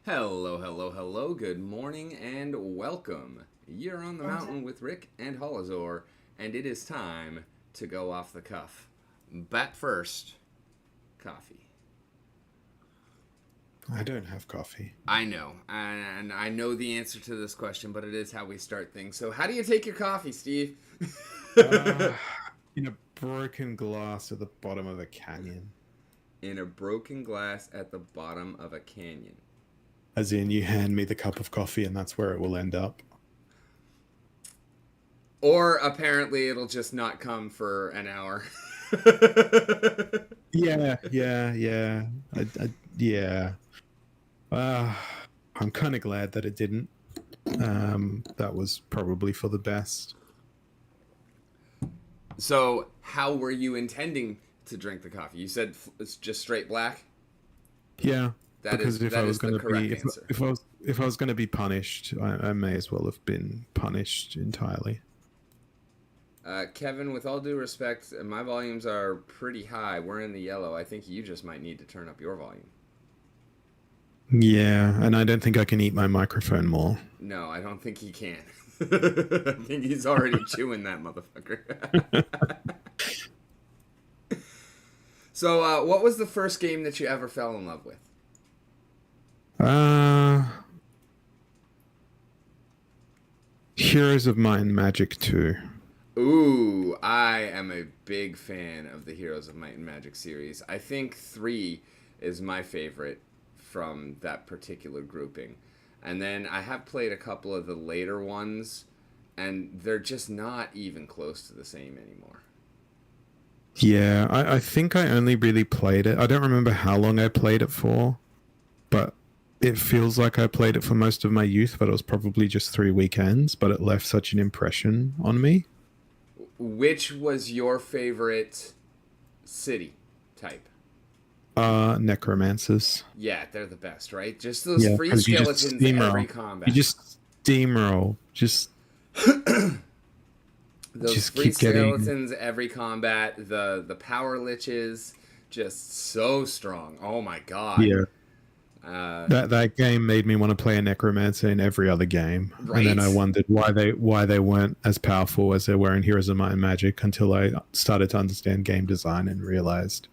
Hello, hello, hello, good morning and welcome. You're on the mountain with Rick and Holoz0r, and it is time to go off the cuff. Bat first, coffee. I don't have coffee. I know, and I know the answer to this question, but it is how we start things. So, how do you take your coffee, Steve? Uh, in a broken glass at the bottom of a canyon. In a broken glass at the bottom of a canyon. As in, you hand me the cup of coffee and that's where it will end up. Or apparently it'll just not come for an hour. Yeah. Yeah. Uh, I'm kind of glad that it didn't. That was probably for the best. So, how were you intending to drink the coffee? You said it's just straight black? Yeah, That is because if I was going the to correct be, answer. if I was going to be punished, I may as well have been punished entirely. Kevin, with all due respect, my volumes are pretty high. We're in the yellow. I think you just might need to turn up your volume. Yeah, and I don't think I can eat my microphone more. No, I don't think he can. I think he's already chewing that motherfucker. So, what was the first game that you ever fell in love with? Uh, Heroes of Might and Magic 2. Ooh, I am a big fan of the Heroes of Might and Magic series. I think 3 is my favorite from that particular grouping. And then I have played a couple of the later ones, and they're just not even close to the same anymore. Yeah, I think I only really played it. I don't remember how long I played it for, but it feels like I played it for most of my youth, but it was probably just 3 weekends, but it left such an impression on me. Which was your favorite city type? Necromancers. Yeah, they're the best, right? Just those Yeah, free because you just skeletons every steamroll. combat. You just steamroll. Those Just free keep getting. skeletons every combat, the power liches, just so strong. Oh my god. Yeah. Uh, That game made me want to play a necromancer in every other game, and then I right? wondered why they weren't as powerful as they were in Heroes of Might and Magic until I started to understand game design and realized,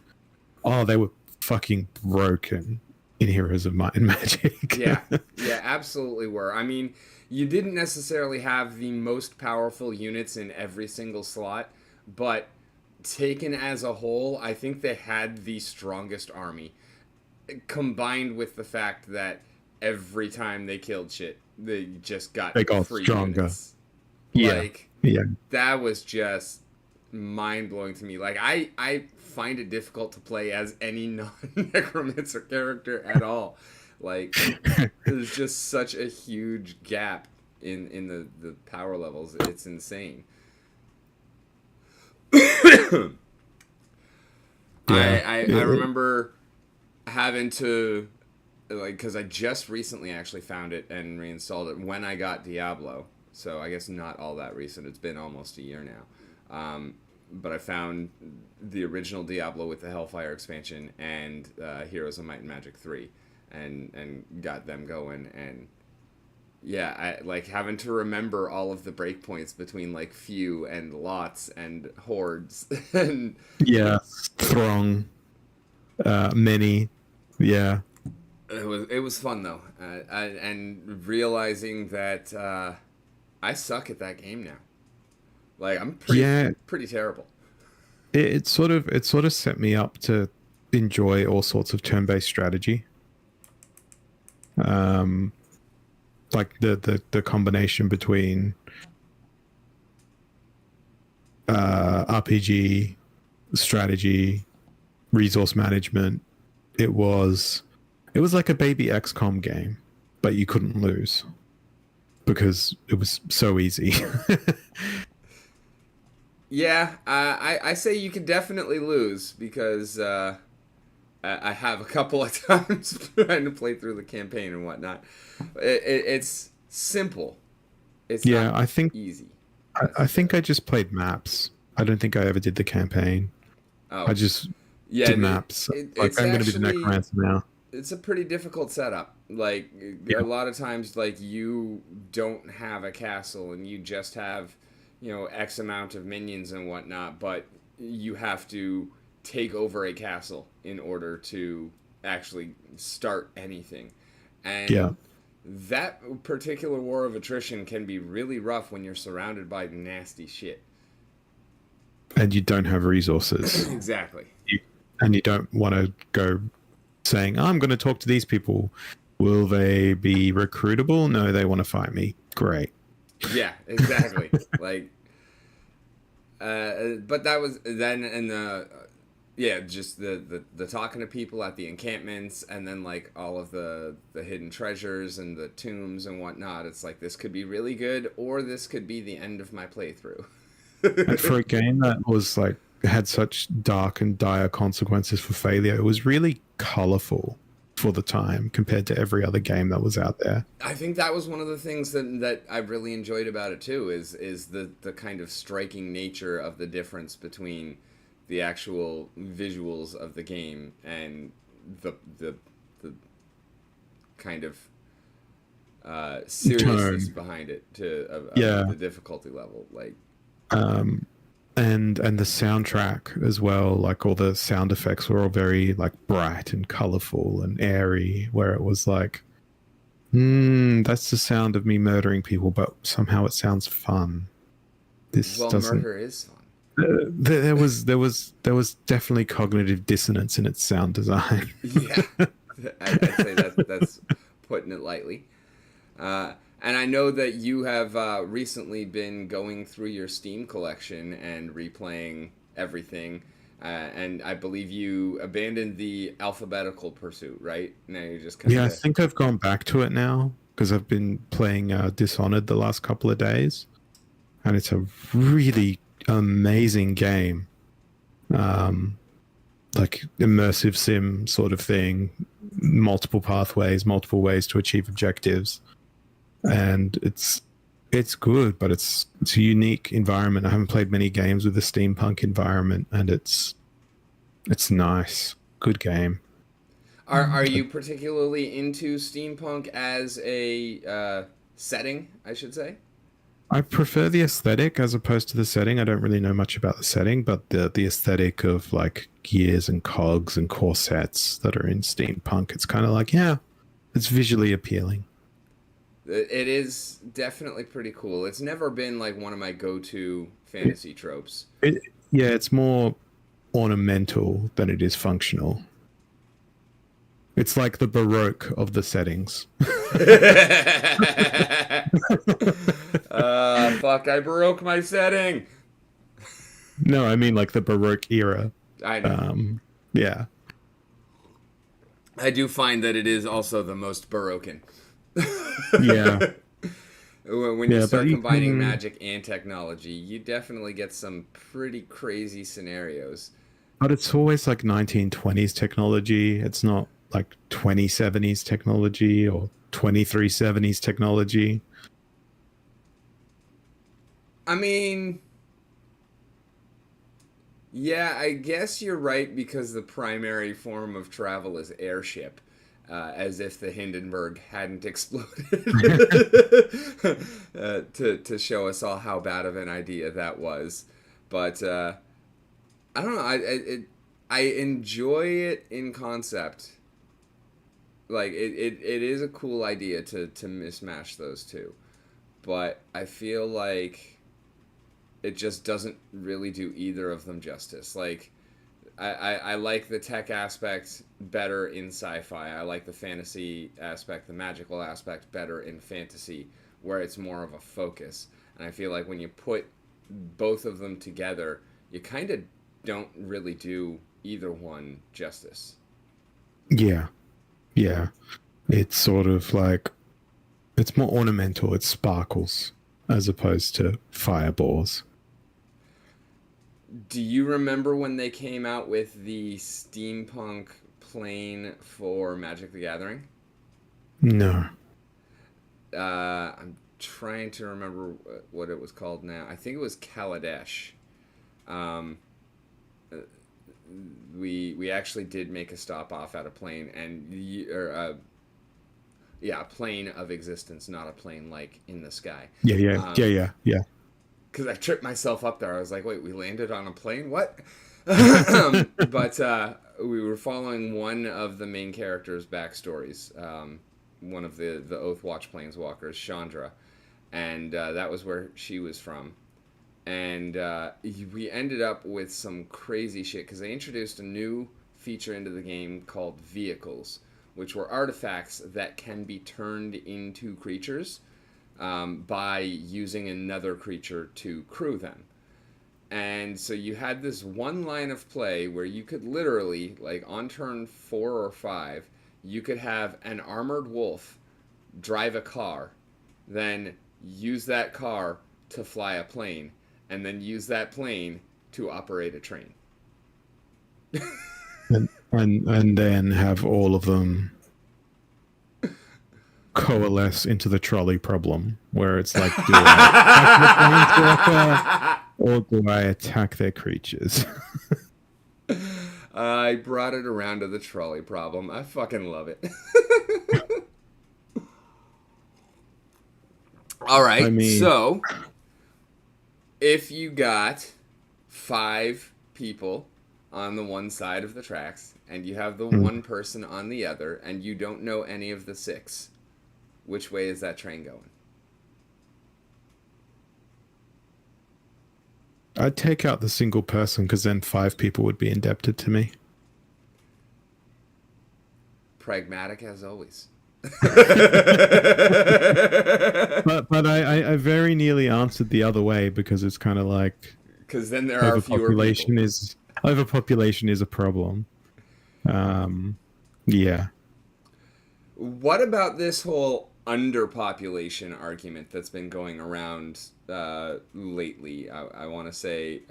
oh, they were fucking broken in Heroes of Might and Magic. Yeah. Yeah, absolutely were. I mean, you didn't necessarily have the most powerful units in every single slot, but taken as a whole, I think they had the strongest army. Combined with the fact that every time they killed shit, they just got They got free stronger. units. Yeah, Like, yeah, that was just mind blowing to me. Like, I find it difficult to play as any non necromancer character at all. Like, there's just such a huge gap in the power levels. It's insane. yeah. I remember having to, like, because I just recently actually found it and reinstalled it when I got Diablo. So I guess not all that recent. It's been almost a year now. But I found the original Diablo with the Hellfire expansion and Heroes of Might and Magic 3 and got them going. And yeah, I like having to remember all of the breakpoints between like few and lots and hordes. And Yeah, Throng, many. Yeah, it was fun though, and realizing that I suck at that game now. Like I'm yeah. pretty terrible. It sort of set me up to enjoy all sorts of turn-based strategy. Um, like the combination between RPG, strategy, resource management. It was like a baby XCOM game, but you couldn't lose because it was so easy. Yeah, I say you can definitely lose because I have a couple of times trying to play through the campaign and whatnot. It's simple. It's Yeah, not I think easy I think I necessarily. just played maps. I don't think I ever did the campaign. I Oh, just yeah, did maps. Like it's I'm going to be the actually necromancer now. it's a pretty difficult setup. Like a Yeah. lot of times, like you don't have a castle and you just have, X amount of minions and whatnot, but you have to take over a castle in order to actually start anything. Yeah. And that particular war of attrition can be really rough when you're surrounded by nasty shit. And you don't have resources. Exactly. And you don't want to go saying, I'm going to talk to these people. Will they be recruitable? No, they want to fight me. Great. Yeah, exactly. Like, but that was then, and yeah, just the talking to people at the encampments, and then like all of the hidden treasures and the tombs and whatnot. It's like this could be really good, or this could be the end of my playthrough. And for a game that was like had such dark and dire consequences for failure, it was really colorful for the time compared to every other game that was out there. I think that was one of the things that I really enjoyed about it too, is the kind of striking nature of the difference between the actual visuals of the game and the kind of seriousness behind it of the difficulty level. Like, um, and the soundtrack as well. Like all the sound effects were all very like bright and colorful and airy. Where it was like, that's the sound of me murdering people, but somehow it sounds fun. This well, doesn't. murder is fun. There was definitely cognitive dissonance in its sound design. Yeah, I'd say that's putting it lightly. And I know that you have recently been going through your Steam collection and replaying everything. And I believe you abandoned the alphabetical pursuit, right? Now you're just kind Yeah, I of... think I've gone back to it now because I've been playing Dishonored the last couple of days, and it's a really amazing game. Like immersive sim sort of thing, multiple pathways, multiple ways to achieve objectives, and it's good, but it's a unique environment. I haven't played many games with a steampunk environment, and it's nice. Good game. Are you particularly into steampunk as a setting, I should say? I prefer the aesthetic as opposed to the setting. I don't really know much about the setting, but the aesthetic of like gears and cogs and corsets that are in steampunk, it's kind of like, yeah, it's visually appealing. It is definitely pretty cool. It's never been like one of my go-to fantasy tropes. Yeah, it's more ornamental than it is functional. It's like the Baroque of the settings. Fuck, I broke my setting. No, I mean like the Baroque era. I know. Yeah. I do find that it is also the most Baroque. Yeah. When you start combining magic and technology, you definitely get some pretty crazy scenarios. But it's always like 1920s technology. It's not like 2070s technology or 2370s technology. I mean, yeah, I guess you're right because the primary form of travel is airship. As if the Hindenburg hadn't exploded to show us all how bad of an idea that was. But I don't know. I enjoy it in concept. Like it is a cool idea to mismatch those two, but I feel like it just doesn't really do either of them justice. Like I like the tech aspect better in sci-fi. I like the fantasy aspect, the magical aspect better in fantasy, where it's more of a focus. And I feel like when you put both of them together, you kind of don't really do either one justice. Yeah. Yeah. It's sort of like, it's more ornamental. It sparkles as opposed to fireballs. Do you remember when they came out with the steampunk plane for Magic the Gathering? No. I'm trying to remember what it was called now. I think it was Kaladesh. we actually did make a stop off at a plane, and a plane of existence, not a plane like in the sky. Yeah. Because I tripped myself up there. I was like, wait, we landed on a plane? What? But we were following one of the main characters' backstories. One of the Oathwatch planeswalkers, Chandra. And that was where she was from. And we ended up with some crazy shit because they introduced a new feature into the game called vehicles, which were artifacts that can be turned into creatures by using another creature to crew them. And so you had this one line of play where you could literally, like on turn 4 or 5, you could have an armored wolf drive a car, then use that car to fly a plane, and then use that plane to operate a train. and then have all of them coalesce into the trolley problem, where it's like, do I attack the planeswalker or do I attack their creatures? I brought it around to the trolley problem. I fucking love it. All right, I mean, so if you got 5 people on the one side of the tracks and you have the one person on the other and you don't know any of the 6, which way is that train going? I'd take out the single person because then 5 people would be indebted to me. Pragmatic as always. but I very nearly answered the other way because it's kind of like, because then there are fewer people. Overpopulation is a problem. Yeah. What about this whole underpopulation argument that's been going around lately? I want to say,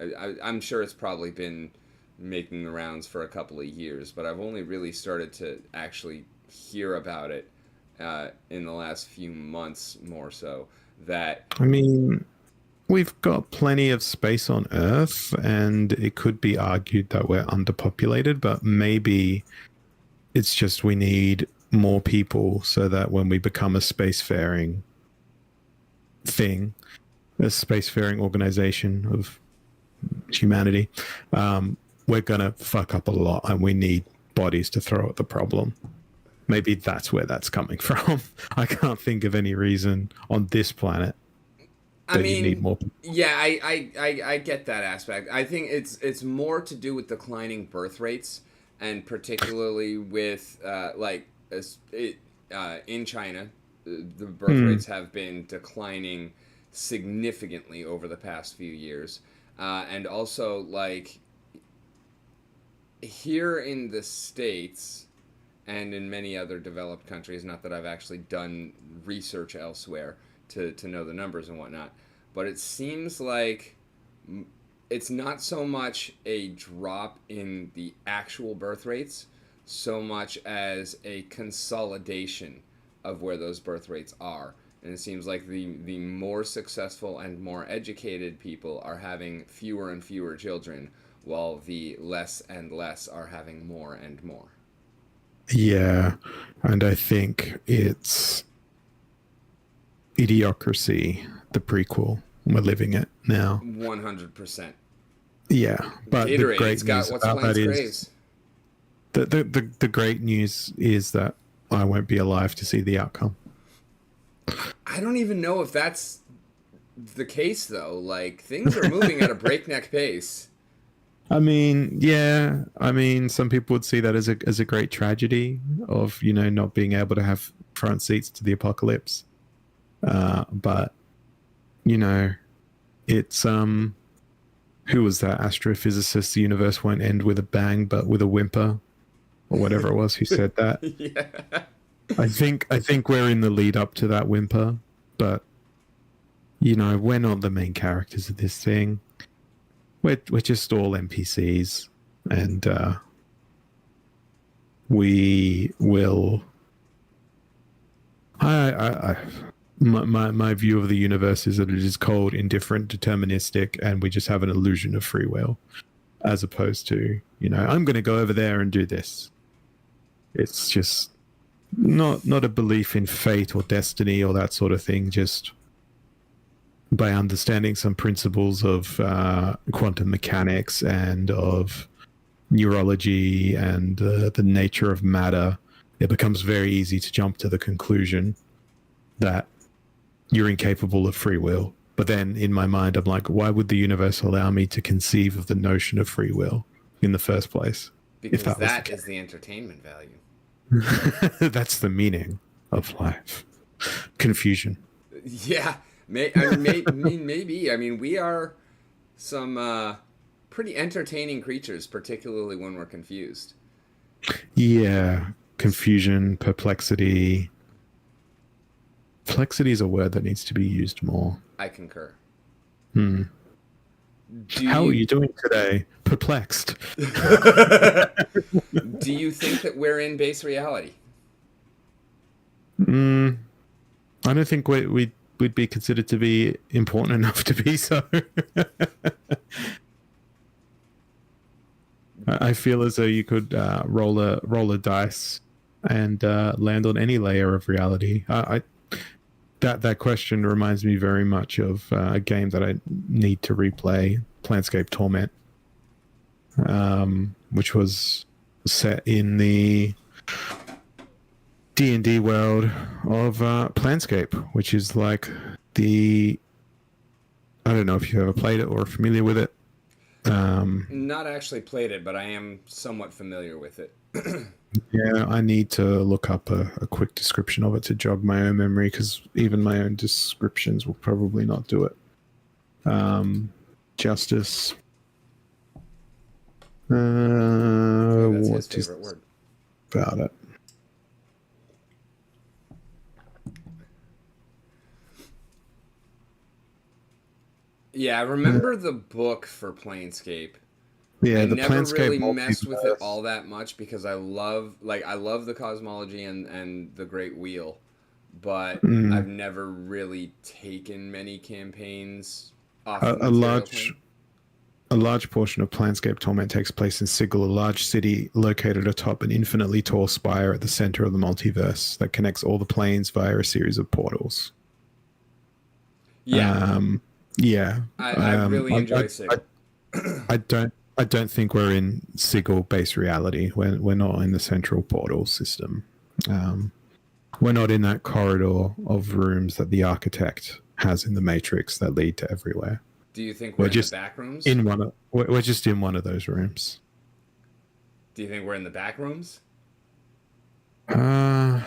I'm sure it's probably been making the rounds for a couple of years, but I've only really started to actually hear about it in the last few months more so. That, I mean, we've got plenty of space on Earth, and it could be argued that we're underpopulated, but maybe it's just we need more people so that when we become a spacefaring thing, a spacefaring organization of humanity, we're going to fuck up a lot and we need bodies to throw at the problem. Maybe that's where that's coming from. I can't think of any reason on this planet that you need more people. Yeah, I get that aspect. I think it's more to do with declining birth rates, and particularly with in China, the birth rates have been declining significantly over the past few years, and also like here in the States and in many other developed countries. Not that I've actually done research elsewhere to know the numbers and whatnot, but it seems like it's not so much a drop in the actual birth rates so much as a consolidation of where those birth rates are. And it seems like the more successful and more educated people are having fewer and fewer children, while the less and less are having more and more. Yeah, and I think it's Idiocracy, the prequel. We're living it now. 100%. Yeah, but Gatorade, the great it's got news what's about that planes is craze. the great news is that I won't be alive to see the outcome. I don't even know if that's the case though. Like, things are moving at a breakneck pace. I mean, yeah. I mean, some people would see that as a great tragedy of, you know, not being able to have front seats to the apocalypse. But you know, it's who was that astrophysicist? The universe won't end with a bang, but with a whimper, or whatever it was. Who said that? Yeah. I think we're in the lead up to that whimper, but you know, we're not the main characters of this thing. We're just all NPCs, and we will. My view of the universe is that it is cold, indifferent, deterministic, and we just have an illusion of free will. as opposed to, I'm going to go over there and do this. It's just not a belief in fate or destiny or that sort of thing, just by understanding some principles of quantum mechanics and of neurology and the nature of matter, it becomes very easy to jump to the conclusion that you're incapable of free will. But then in my mind, I'm like, why would the universe allow me to conceive of the notion of free will in the first place? Because that is the entertainment value. That's the meaning of life. Confusion. Yeah, maybe. I mean, we are some pretty entertaining creatures, particularly when we're confused. Yeah, confusion, perplexity. Perplexity is a word that needs to be used more. I concur. How are you doing today? Perplexed. Do you think that we're in base reality? I don't think we'd be considered to be important enough to be so. I feel as though you could roll a dice and land on any layer of reality. That question reminds me very much of a game that I need to replay, Planescape Torment, which was set in the D&D world of Planescape, which is like I don't know if you've ever played it or are familiar with it. Not actually played it, but I am somewhat familiar with it. Yeah, I need to look up a quick description of it to jog my own memory, because even my own descriptions will probably not do it. Justice. That's What his is favorite word. about it? Yeah, I remember the book for Planescape. Yeah, I the never Planescape really messed with it multiverse. all that much because I love the cosmology and the Great Wheel, but I've never really taken many campaigns off of A Material Plane. large portion of Planescape Torment takes place in Sigil, a large city located atop an infinitely tall spire at the center of the multiverse that connects all the planes via a series of portals. Yeah, Yeah, I really enjoy Sigil. I don't think we're in Sigil based reality. We're not in the central portal system. We're not in that corridor of rooms that the architect has in the Matrix that lead to everywhere. Do you think we're We're in the just back rooms? we're just in one of those rooms. Do you think we're in the back rooms? I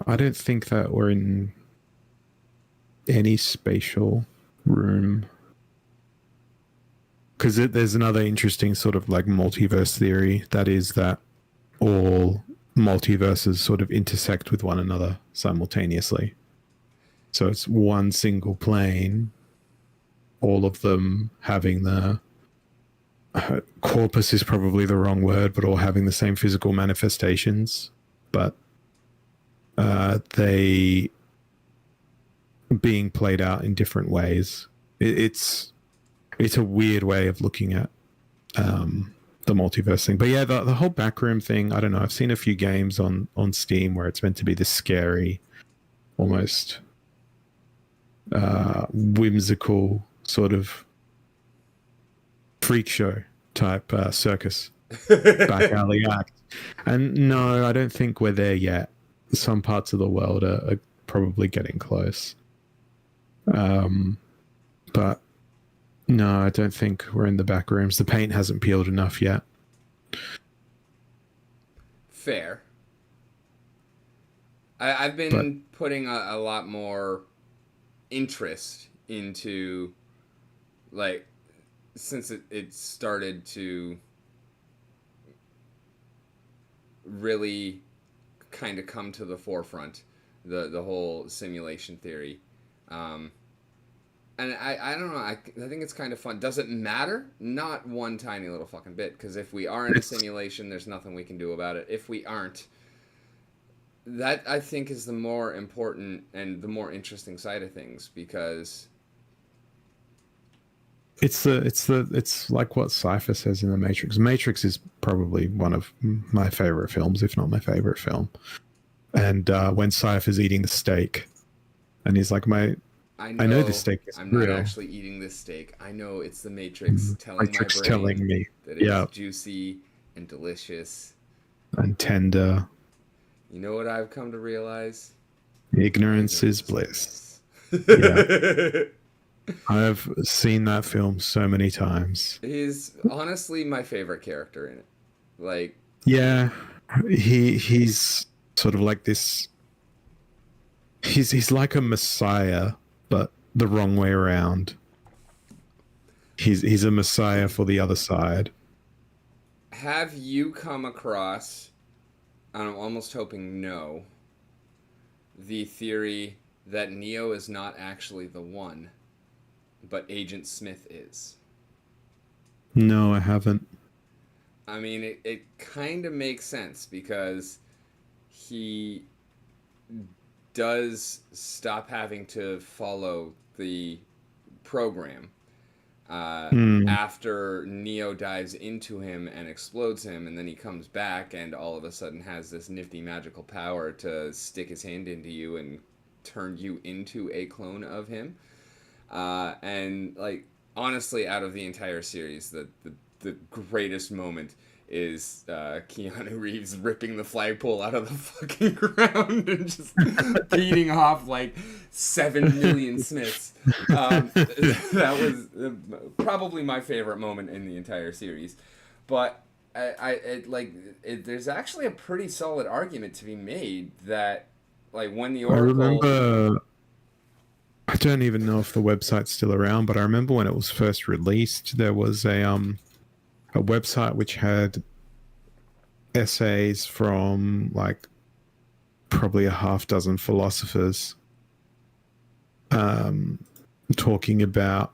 don't think that we're in any spatial room, because there's another interesting sort of like multiverse theory that is that all multiverses sort of intersect with one another simultaneously. So it's one single plane, all of them having the corpus is probably the wrong word, but all having the same physical manifestations, but they being played out in different ways. It's a weird way of looking at the multiverse thing. But yeah, the whole backroom thing, I don't know. I've seen a few games on Steam where it's meant to be this scary, almost whimsical sort of freak show type circus back alley act. And no, I don't think we're there yet. Some parts of the world are probably getting close. But no, I don't think we're in the back rooms. The paint hasn't peeled enough yet. Fair. I've been putting a lot more interest into, like, since it started to really kind of come to the forefront, the whole simulation theory. And I don't know, I think it's kind of fun. Does it matter? Not one tiny little fucking bit, because if we are in a simulation, there's nothing we can do about it. If we aren't, that I think is the more important and the more interesting side of things, because it's like what Cypher says in the Matrix. Matrix is probably one of my favorite films, if not my favorite film. And when Cypher's eating the steak, and he's like, I know this steak is I'm not real. actually eating this steak. I know it's the Matrix telling Matrix my brain telling me, that it's yeah, juicy and delicious. and tender. You know what I've come to realize? Ignorance is Ignorance bliss. is Yeah, bliss. I have seen that film so many times. He's honestly my favorite character in it. Like, Yeah, he's sort of like this. He's like a messiah, but the wrong way around. He's a messiah for the other side. have you come across, and I'm almost hoping no, the theory that Neo is not actually the one, but Agent Smith is? No, I haven't. I mean, it kind of makes sense because he does stop having to follow the program after Neo dives into him and explodes him, and then he comes back and all of a sudden has this nifty magical power to stick his hand into you and turn you into a clone of him. And like honestly, out of the entire series, the greatest moment is Keanu Reeves ripping the flagpole out of the fucking ground and just beating off like 7 million Smiths. That was probably my favorite moment in the entire series. But there's actually a pretty solid argument to be made that like when the I Oracle. remember. I don't even know if the website's still around, but I remember when it was first released, there was a website which had essays from like probably a half dozen philosophers talking about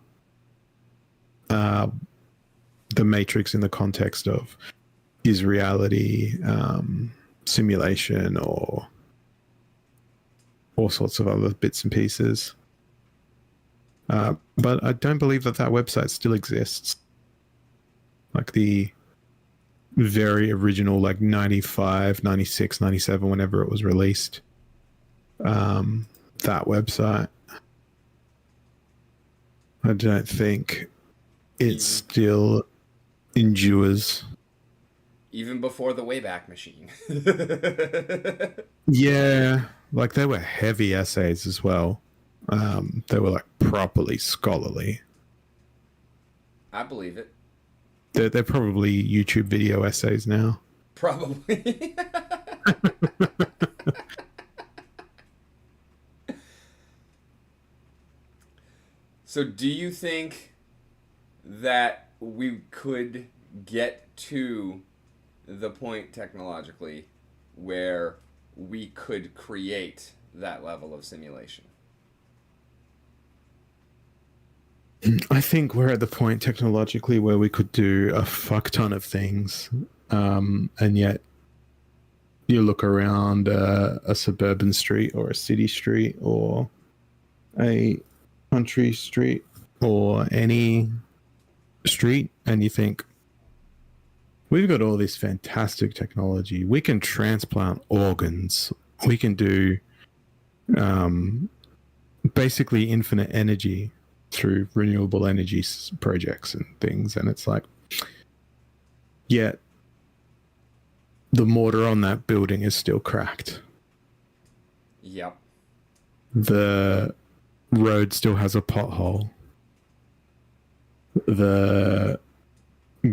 the Matrix in the context of is reality, simulation, or all sorts of other bits and pieces. But I don't believe that website still exists. Like the very original, like 95, 96, 97, whenever it was released. That website. I don't think it still endures. Even before the Wayback Machine. Yeah, like they were heavy essays as well. They were like properly scholarly. I believe it. They're probably YouTube video essays now. Probably. So do you think that we could get to the point technologically where we could create that level of simulation? I think we're at the point technologically where we could do a fuck ton of things, and yet you look around a suburban street or a city street or a country street or any street, and you think, we've got all this fantastic technology. We can transplant organs. We can do basically infinite energy through renewable energy projects and things. And it's like, yet the mortar on that building is still cracked. Yep. The road still has a pothole. The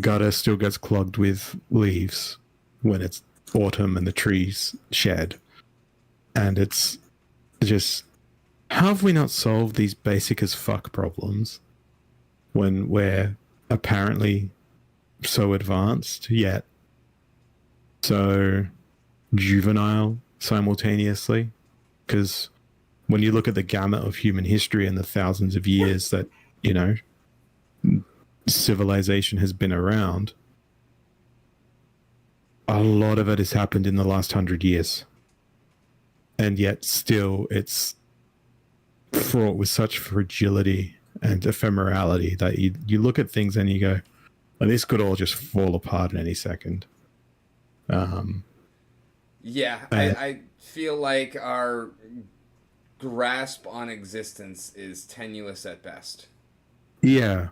gutter still gets clogged with leaves when it's autumn and the trees shed. And it's just, how have we not solved these basic as fuck problems when we're apparently so advanced yet so juvenile simultaneously? Because when you look at the gamut of human history and the thousands of years that, you know, civilization has been around, a lot of it has happened in the last 100 years. And yet still it's fraught with such fragility and ephemerality that you look at things and you go, well, this could all just fall apart in any second. Yeah, And I feel like our grasp on existence is tenuous at best. yeah,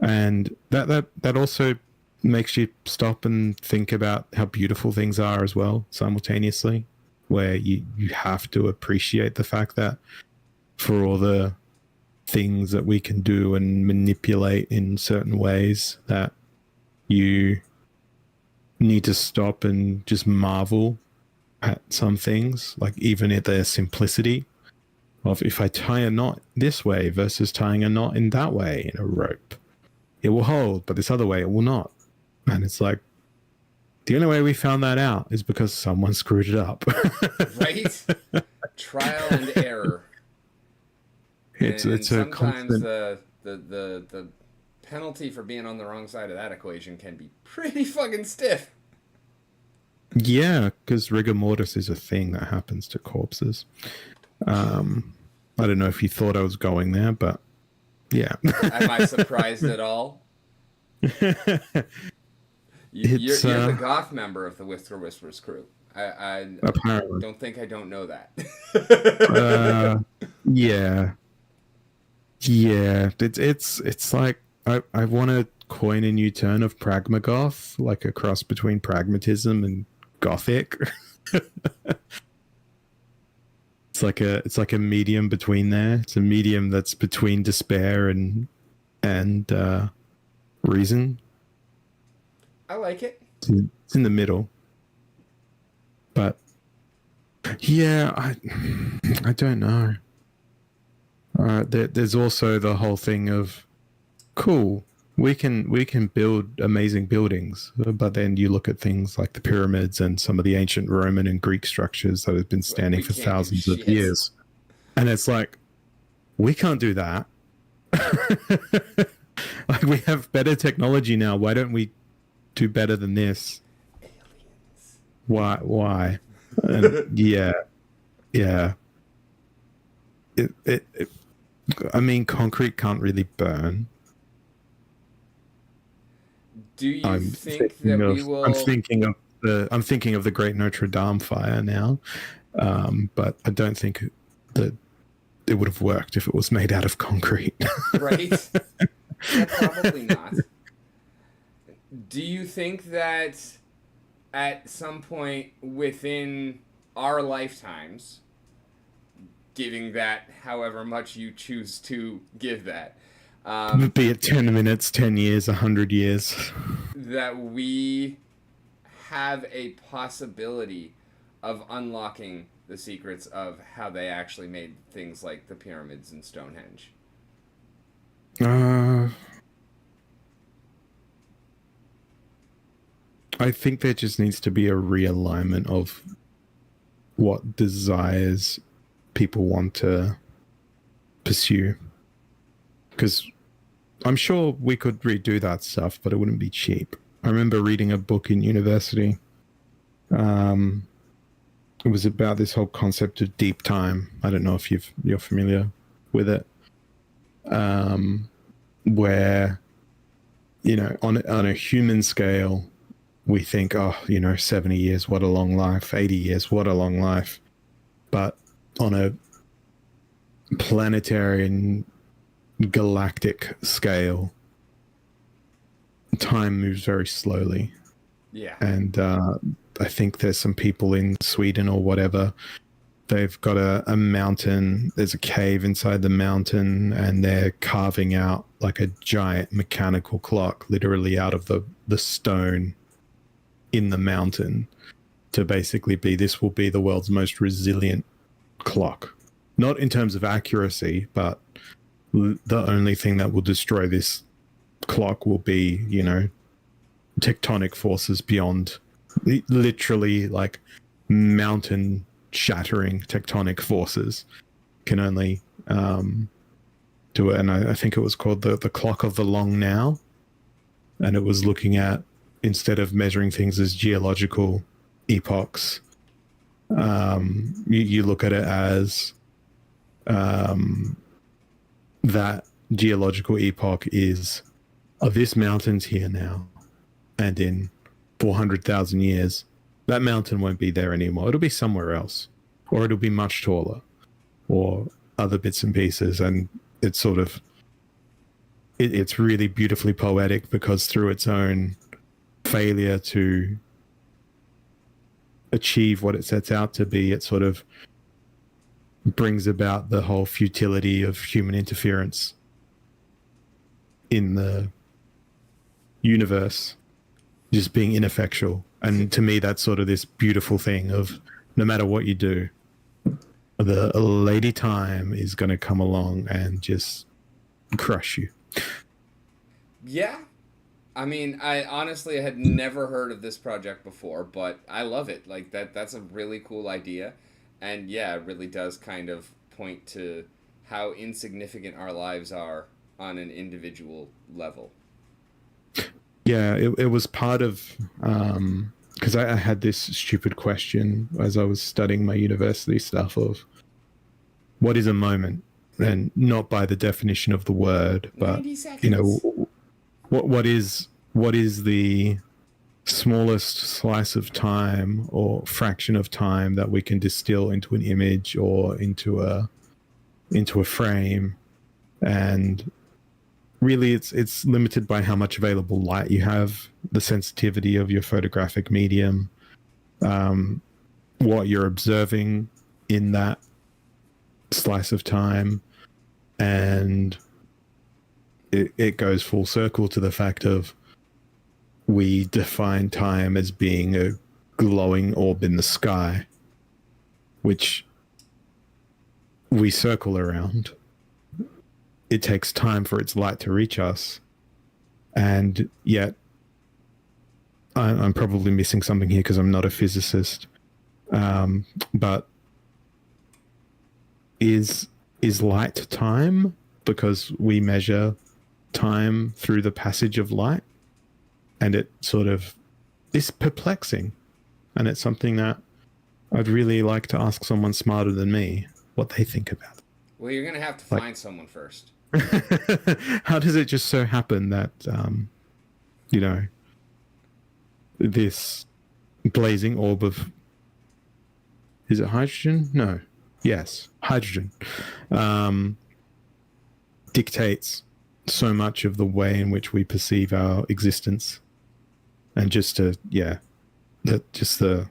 and that also makes you stop and think about how beautiful things are as well simultaneously, where you have to appreciate the fact that for all the things that we can do and manipulate in certain ways, that you need to stop and just marvel at some things, like even at their simplicity of, if I tie a knot this way versus tying a knot in that way in a rope, it will hold, but this other way it will not. And it's like, the only way we found that out is because someone screwed it up. Right? Trial and error. It's And a sometimes constant. the penalty for being on the wrong side of that equation can be pretty fucking stiff. Yeah, because rigor mortis is a thing that happens to corpses. I don't know if you thought I was going there, but yeah. Am I surprised at all? You're the goth member of the WhiSKR Whispers crew. I Apparently. don't think I don't know that. Yeah. Yeah. It's like I want to coin a new term of pragmagoth, like a cross between pragmatism and gothic. It's like a medium between there. It's a medium that's between despair and reason. I like it. It's in the middle. But yeah, I don't know. There's also the whole thing of, cool, we can build amazing buildings, but then you look at things like the pyramids and some of the ancient Roman and Greek structures that have been standing for thousands of years, and it's like, we can't do that. Like, we have better technology now. Why don't we do better than this? Aliens. Why? And yeah. I mean, concrete can't really burn. Do you think that we will? I'm thinking of the Great Notre Dame fire now, but I don't think that it would have worked if it was made out of concrete. Right? Yeah, probably not. Do you think that at some point within our lifetimes, giving that however much you choose to give that, Be it 10 minutes, 10 years, 100 years, that we have a possibility of unlocking the secrets of how they actually made things like the pyramids and Stonehenge? I think there just needs to be a realignment of what desires people want to pursue. Because I'm sure we could redo that stuff, but it wouldn't be cheap. I remember reading a book in university. It was about this whole concept of deep time. I don't know if you're familiar with it. Where, on a human scale, we think, 70 years, what a long life. 80 years, what a long life. But on a planetary and galactic scale, time moves very slowly. Yeah. And I think there's some people in Sweden or whatever, they've got a mountain, there's a cave inside the mountain, and they're carving out like a giant mechanical clock literally out of the stone in the mountain, to basically be, this will be the world's most resilient clock. Not in terms of accuracy, but the only thing that will destroy this clock will be, tectonic forces beyond, literally, like, mountain shattering tectonic forces can only do it. And I think it was called the clock of the long now, and it was looking at, instead of measuring things as geological epochs, you look at it as that geological epoch is, oh, this mountain's here now, and in 400,000 years, that mountain won't be there anymore. It'll be somewhere else, or it'll be much taller, or other bits and pieces. And it's sort of, it's really beautifully poetic because through its own failure to achieve what it sets out to be, it sort of brings about the whole futility of human interference in the universe just being ineffectual. And to me, that's sort of this beautiful thing of no matter what you do, the lady time is going to come along and just crush you. Yeah. I mean, I honestly had never heard of this project before, but I love it. Like that's a really cool idea. And yeah, it really does kind of point to how insignificant our lives are on an individual level. Yeah, it was part of, because I had this stupid question as I was studying my university stuff of what is a moment? And not by the definition of the word, but, 90 seconds. you know, what is the smallest slice of time or fraction of time that we can distill into an image or into a frame. And really it's limited by how much available light you have, the sensitivity of your photographic medium, what you're observing in that slice of time. And it goes full circle to the fact of we define time as being a glowing orb in the sky, which we circle around. It takes time for its light to reach us. And yet, I'm probably missing something here because I'm not a physicist. But is light time? Because we measure time through the passage of light. And it sort of is perplexing. And it's something that I'd really like to ask someone smarter than me what they think about it. Well, you're going to have to find someone first. How does it just so happen that, you know, this blazing orb of, is it hydrogen? No. Yes, hydrogen. Dictates so much of the way in which we perceive our existence. And just to, yeah, just the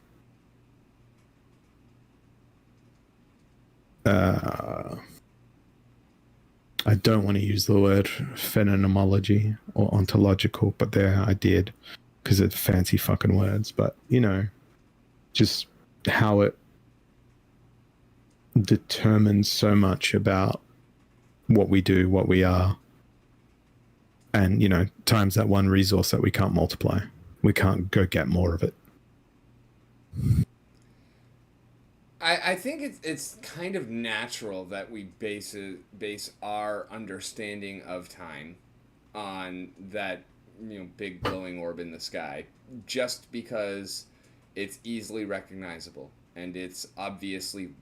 I don't want to use the word phenomenology or ontological, but there I did because it's fancy fucking words. But, you know, just how it determines so much about what we do, what we are. And, you know, times that one resource that we can't multiply. We can't go get more of it. I think it's kind of natural that we base our understanding of time on that, you know, big glowing orb in the sky, just because it's easily recognizable and it's obviously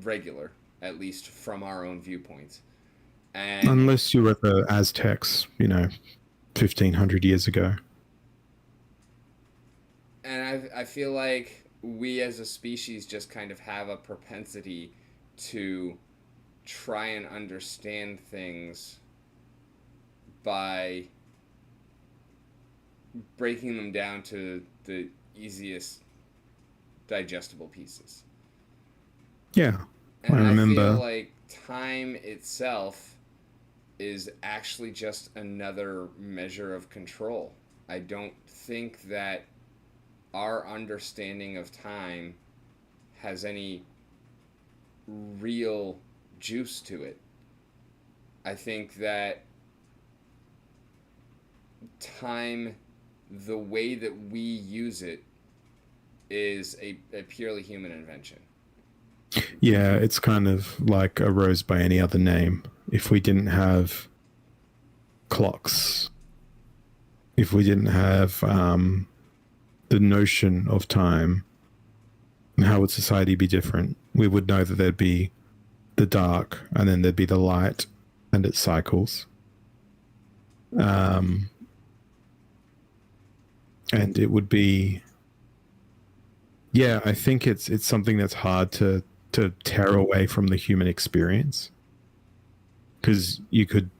regular, at least from our own viewpoints. And unless you were the Aztecs, you know, 1,500 years ago. And I feel like we as a species just kind of have a propensity to try and understand things by breaking them down to the easiest digestible pieces. Yeah, and I remember. I feel like time itself is actually just another measure of control. I don't think that our understanding of time has any real juice to it. I think that time, the way that we use it, is a purely human invention. Yeah, it's kind of like a rose by any other name. If we didn't have clocks, if we didn't have the notion of time, how would society be different? We would know that there'd be the dark and then there'd be the light and it cycles. And it would be, yeah, I think it's something that's hard to tear away from the human experience, because you could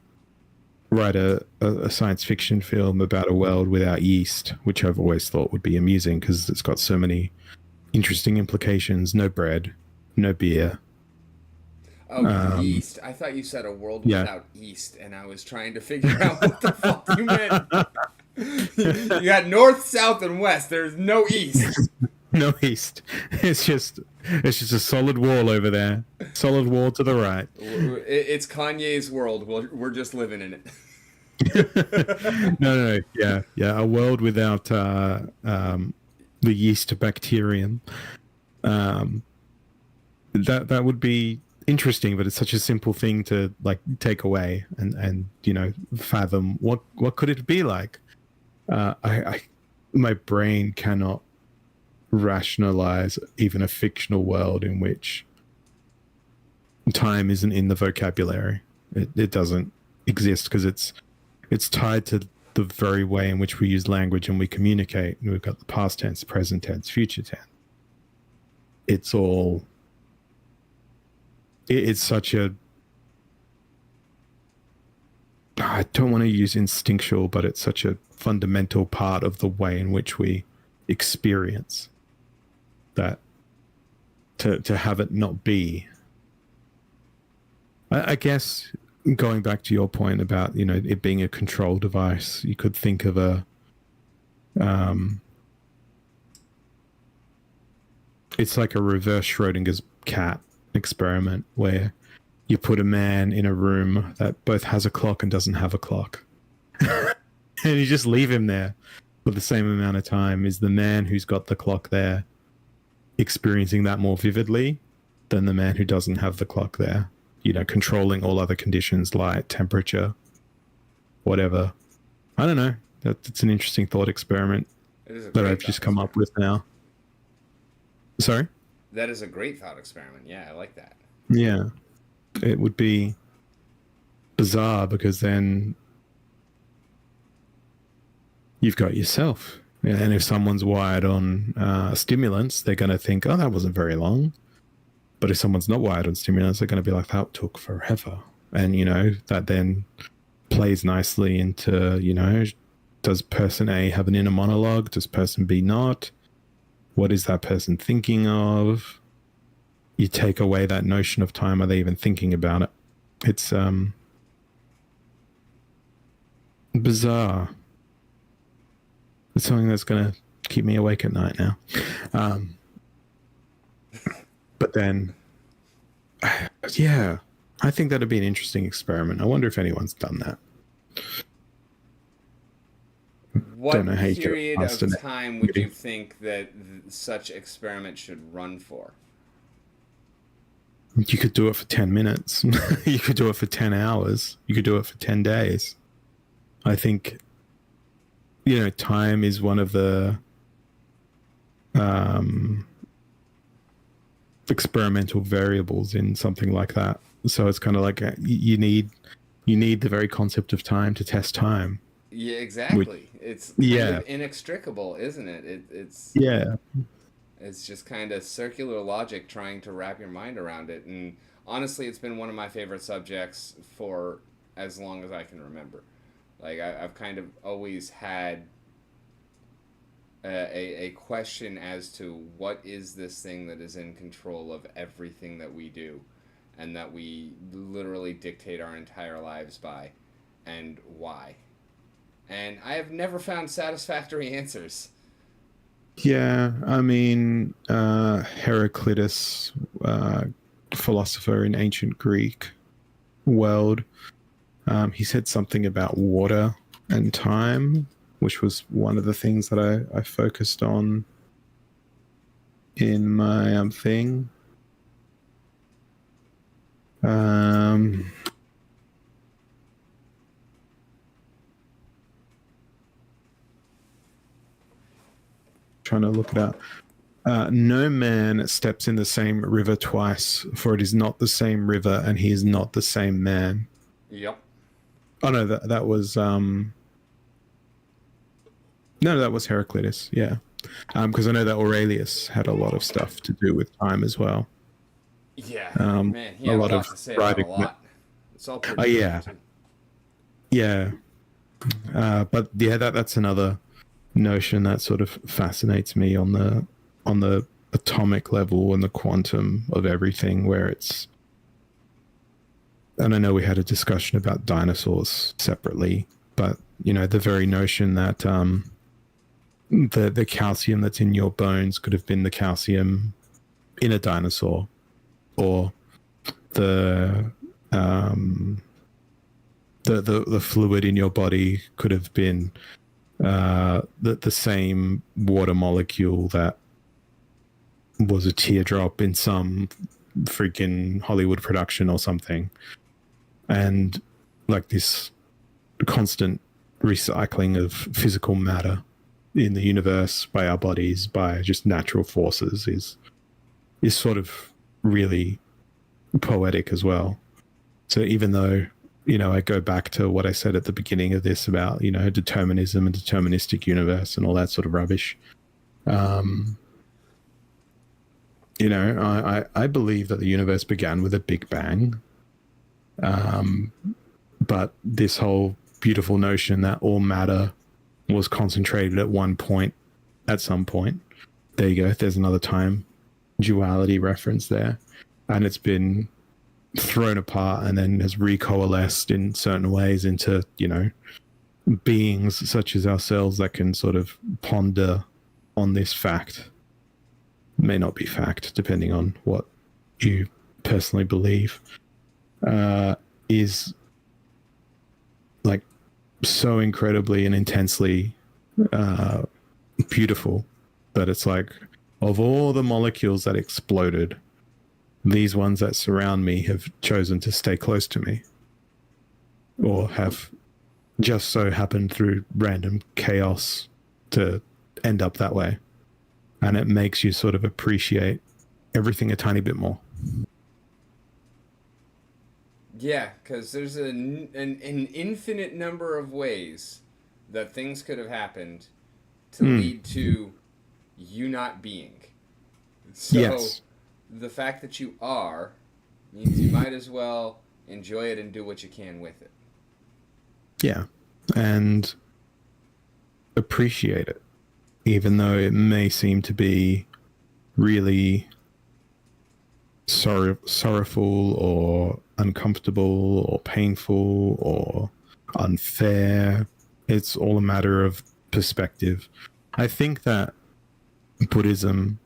write a science fiction film about a world without yeast, which I've always thought would be amusing because it's got so many interesting implications. No bread, no beer. Oh, yeast. I thought you said a world Yeah. without yeast, and I was trying to figure out what the fuck you meant. You got north, south, and west. There's no east. No yeast. It's just a solid wall over there. Solid wall to the right. It's Kanye's world. We're just living in it. No. Yeah. A world without the yeast bacterium. That would be interesting, but it's such a simple thing to like take away and fathom what could it be like. My brain cannot rationalize even a fictional world in which time isn't in the vocabulary. It doesn't exist because it's tied to the very way in which we use language and we communicate. And we've got the past tense, present tense, future tense. It's all. It's such a. I don't want to use instinctual, but it's such a fundamental part of the way in which we experience that to have it not be. I guess going back to your point about it being a control device, you could think of it's like a reverse Schrodinger's cat experiment where you put a man in a room that both has a clock and doesn't have a clock. And you just leave him there for the same amount of time. Is the man who's got the clock there experiencing that more vividly than the man who doesn't have the clock there? Controlling all other conditions, light, temperature, whatever. I don't know. That's an interesting thought experiment that I've just come up with now. Sorry? That is a great thought experiment. Yeah, I like that. Yeah. It would be bizarre because then you've got yourself. And if someone's wired on stimulants, they're going to think, oh, that wasn't very long. But if someone's not wired on stimulants, they're going to be like, that took forever. And, that then plays nicely into, does person A have an inner monologue? Does person B not? What is that person thinking of? You take away that notion of time. Are they even thinking about it? It's bizarre. It's something that's going to keep me awake at night now. But then, yeah, I think that'd be an interesting experiment. I wonder if anyone's done that. What period of time would you think that such experiment should run for? You could do it for 10 minutes. You could do it for 10 hours. You could do it for 10 days. I think, time is one of the experimental variables in something like that. So it's kind of like you need the very concept of time to test time. Yeah, exactly. It's kind of inextricable, isn't it? It's just kind of circular logic trying to wrap your mind around it. And honestly, it's been one of my favorite subjects for as long as I can remember. Like, I've kind of always had a question as to what is this thing that is in control of everything that we do and that we literally dictate our entire lives by, and why. And I have never found satisfactory answers. Yeah, I mean, Heraclitus, philosopher in ancient Greek world, he said something about water and time, which was one of the things that I focused on in my thing. Trying to look it up. No man steps in the same river twice, for it is not the same river, and he is not the same man. Yep. Oh no, that was no, that was Heraclitus. Yeah, because I know that Aurelius had a lot of stuff to do with time as well. Yeah, Um, man, he a had a lot lot of to say about a writing. lot. It's all Oh pretty true yeah, too. yeah. But yeah, that's another notion that sort of fascinates me on the atomic level and the quantum of everything, where it's. And I know we had a discussion about dinosaurs separately, but the very notion that the calcium that's in your bones could have been the calcium in a dinosaur, or the um, the fluid in your body could have been the same water molecule that was a teardrop in some freaking Hollywood production or something, and like this constant recycling of physical matter in the universe by our bodies, by just natural forces, is sort of really poetic as well. So even though I go back to what I said at the beginning of this about determinism and deterministic universe and all that sort of rubbish, um, I believe that the universe began with a big bang, but this whole beautiful notion that all matter was concentrated at one point at some point. There you go. There's another time duality reference there, and it's been thrown apart and then has recoalesced in certain ways into beings such as ourselves that can sort of ponder on this fact. May not be fact, depending on what you personally believe. Is like so incredibly and intensely beautiful that it's like, of all the molecules that exploded, these ones that surround me have chosen to stay close to me, or have just so happened through random chaos to end up that way. And it makes you sort of appreciate everything a tiny bit more. Yeah, because there's an infinite number of ways that things could have happened to lead to you not being. So Yes. the fact that you are means you might as well enjoy it and do what you can with it. Yeah. And appreciate it, even though it may seem to be really sorrowful or uncomfortable or painful or unfair. It's all a matter of perspective. I think that Buddhism,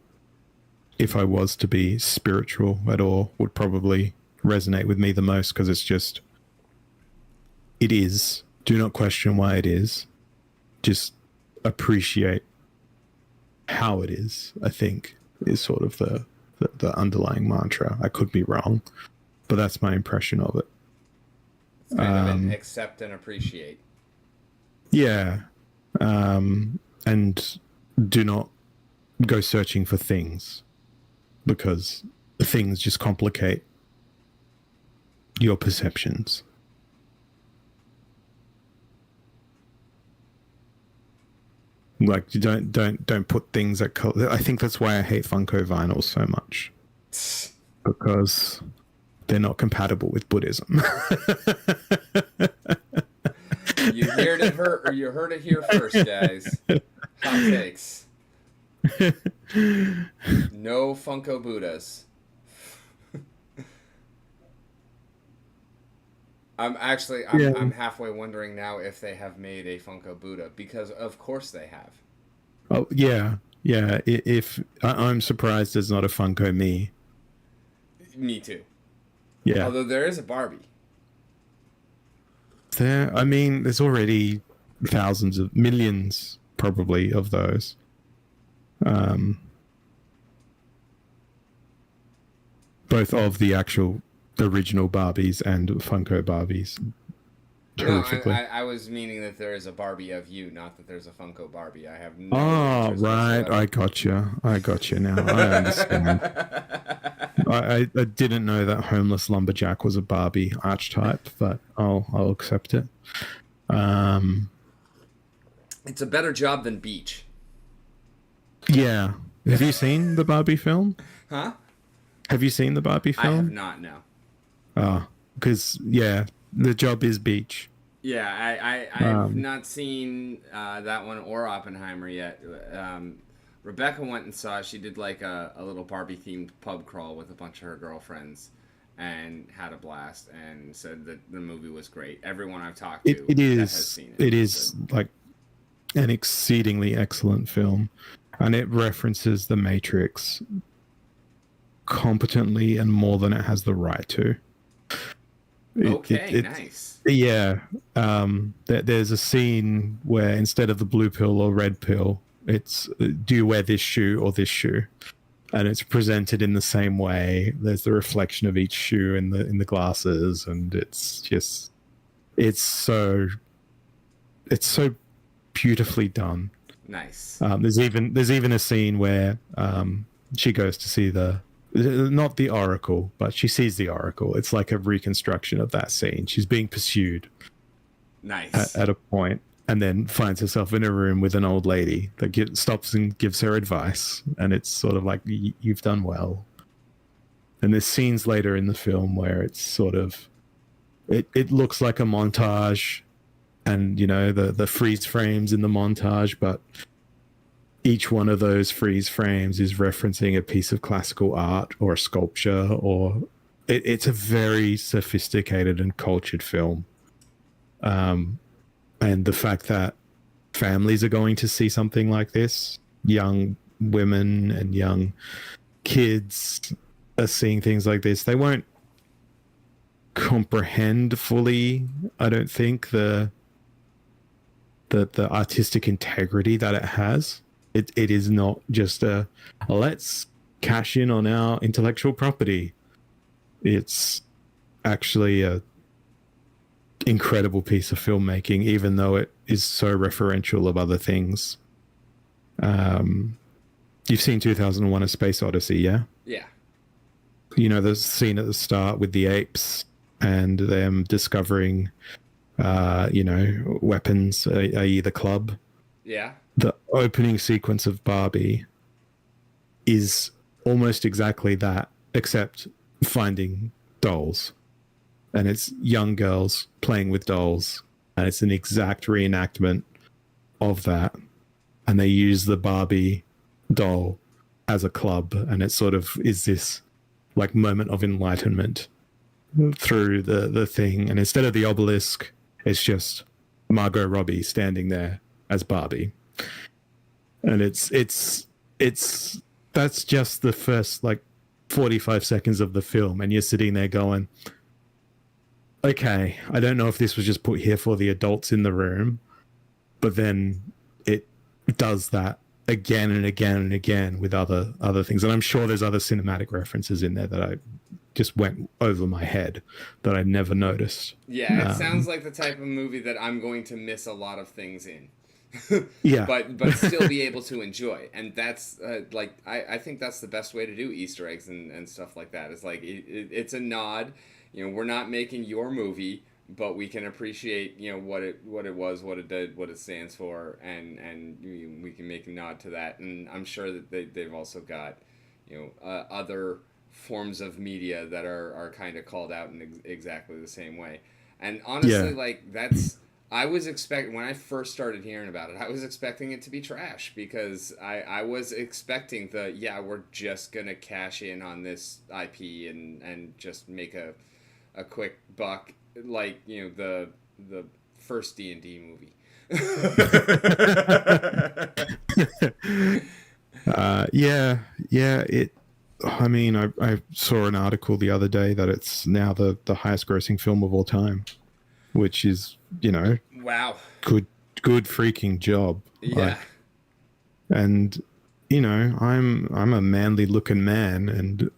if I was to be spiritual at all, would probably resonate with me the most, because it's just, it is. Do not question why it is. Just appreciate how it is, I think, is sort of the underlying mantra. I could be wrong, but that's my impression of it. It's kind of an accept and appreciate. Yeah. And do not go searching for things, because things just complicate your perceptions. Like, you don't put things that color. I think that's why I hate Funko vinyls so much, because they're not compatible with Buddhism. You heard it here first, guys. Hot takes. No Funko Buddhas. I'm halfway wondering now if they have made a Funko Buddha, because of course they have. Oh yeah, yeah. If I'm surprised there's not a Funko me. Me too. Yeah. Although there is a Barbie. I mean, there's already thousands of millions, probably, of those. Both of the actual original Barbies and Funko Barbies. No, I was meaning that there is a Barbie of you, not that there's a Funko Barbie. I have no Oh, interest right. whatsoever. I got you now. I understand. I didn't know that homeless lumberjack was a Barbie archetype, but I'll accept it. Um, It's a better job than Beach. yeah. Have you seen the Barbie film? Huh? Have you seen the Barbie I have film? not, no. Oh, because yeah, the job is beach. Yeah, I've Um, not seen that one or Oppenheimer yet. Rebecca went and saw. She did like a little Barbie themed pub crawl with a bunch of her girlfriends, and had a blast. And said that the movie was great. Everyone I've talked it to it that has is seen it it is like an exceedingly excellent film, and it references the Matrix competently and more than it has the right to. okay, It nice. yeah. There's a scene where instead of the blue pill or red pill, it's do you wear this shoe or this shoe, and it's presented in the same way. There's the reflection of each shoe in the glasses, and it's so it's so beautifully done. Nice. There's even a scene where she goes to see the not the Oracle, but she sees the Oracle. It's like a reconstruction of that scene. She's being pursued Nice. at a point, and then finds herself in a room with an old lady that stops and gives her advice, and it's sort of like you've done well. And there's scenes later in the film where it's sort of it looks like a montage, and the freeze frames in the montage, but each one of those freeze frames is referencing a piece of classical art or a sculpture, or it's a very sophisticated and cultured film. And the fact that families are going to see something like this, young women and young kids are seeing things like this, they won't comprehend fully, I don't think, the artistic integrity that it has. It is not just a let's cash in on our intellectual property. It's actually a incredible piece of filmmaking, even though it is so referential of other things. You've seen 2001: A Space Odyssey, yeah? Yeah. The scene at the start with the apes and them discovering, weapons, i.e. the club. Yeah. The opening sequence of Barbie is almost exactly that, except finding dolls. And it's young girls playing with dolls. And it's an exact reenactment of that. And they use the Barbie doll as a club. And it sort of is this like moment of enlightenment through the thing. And instead of the obelisk, it's just Margot Robbie standing there as Barbie. And it's that's just the first like 45 seconds of the film, and you're sitting there going, okay, I don't know if this was just put here for the adults in the room, but then it does that again and again and again with other things. And I'm sure there's other cinematic references in there that I just went over my head that I never noticed. Yeah, it sounds like the type of movie that I'm going to miss a lot of things in. Yeah. but still be able to enjoy, and that's I think that's the best way to do Easter eggs and stuff like that. It's like it's a nod. We're not making your movie, but we can appreciate what it was, what it did, what it stands for, and we can make a nod to that. And I'm sure that they've also got other forms of media that are kind of called out in exactly the same way. And honestly, like that's. I was expecting, when I first started hearing about it, I was expecting it to be trash, because I was expecting we're just going to cash in on this IP and just make a quick buck, like, the first D&D movie. I mean, I saw an article the other day that it's now the highest grossing film of all time, which is, wow, good freaking job. Yeah. And I'm a manly looking man, and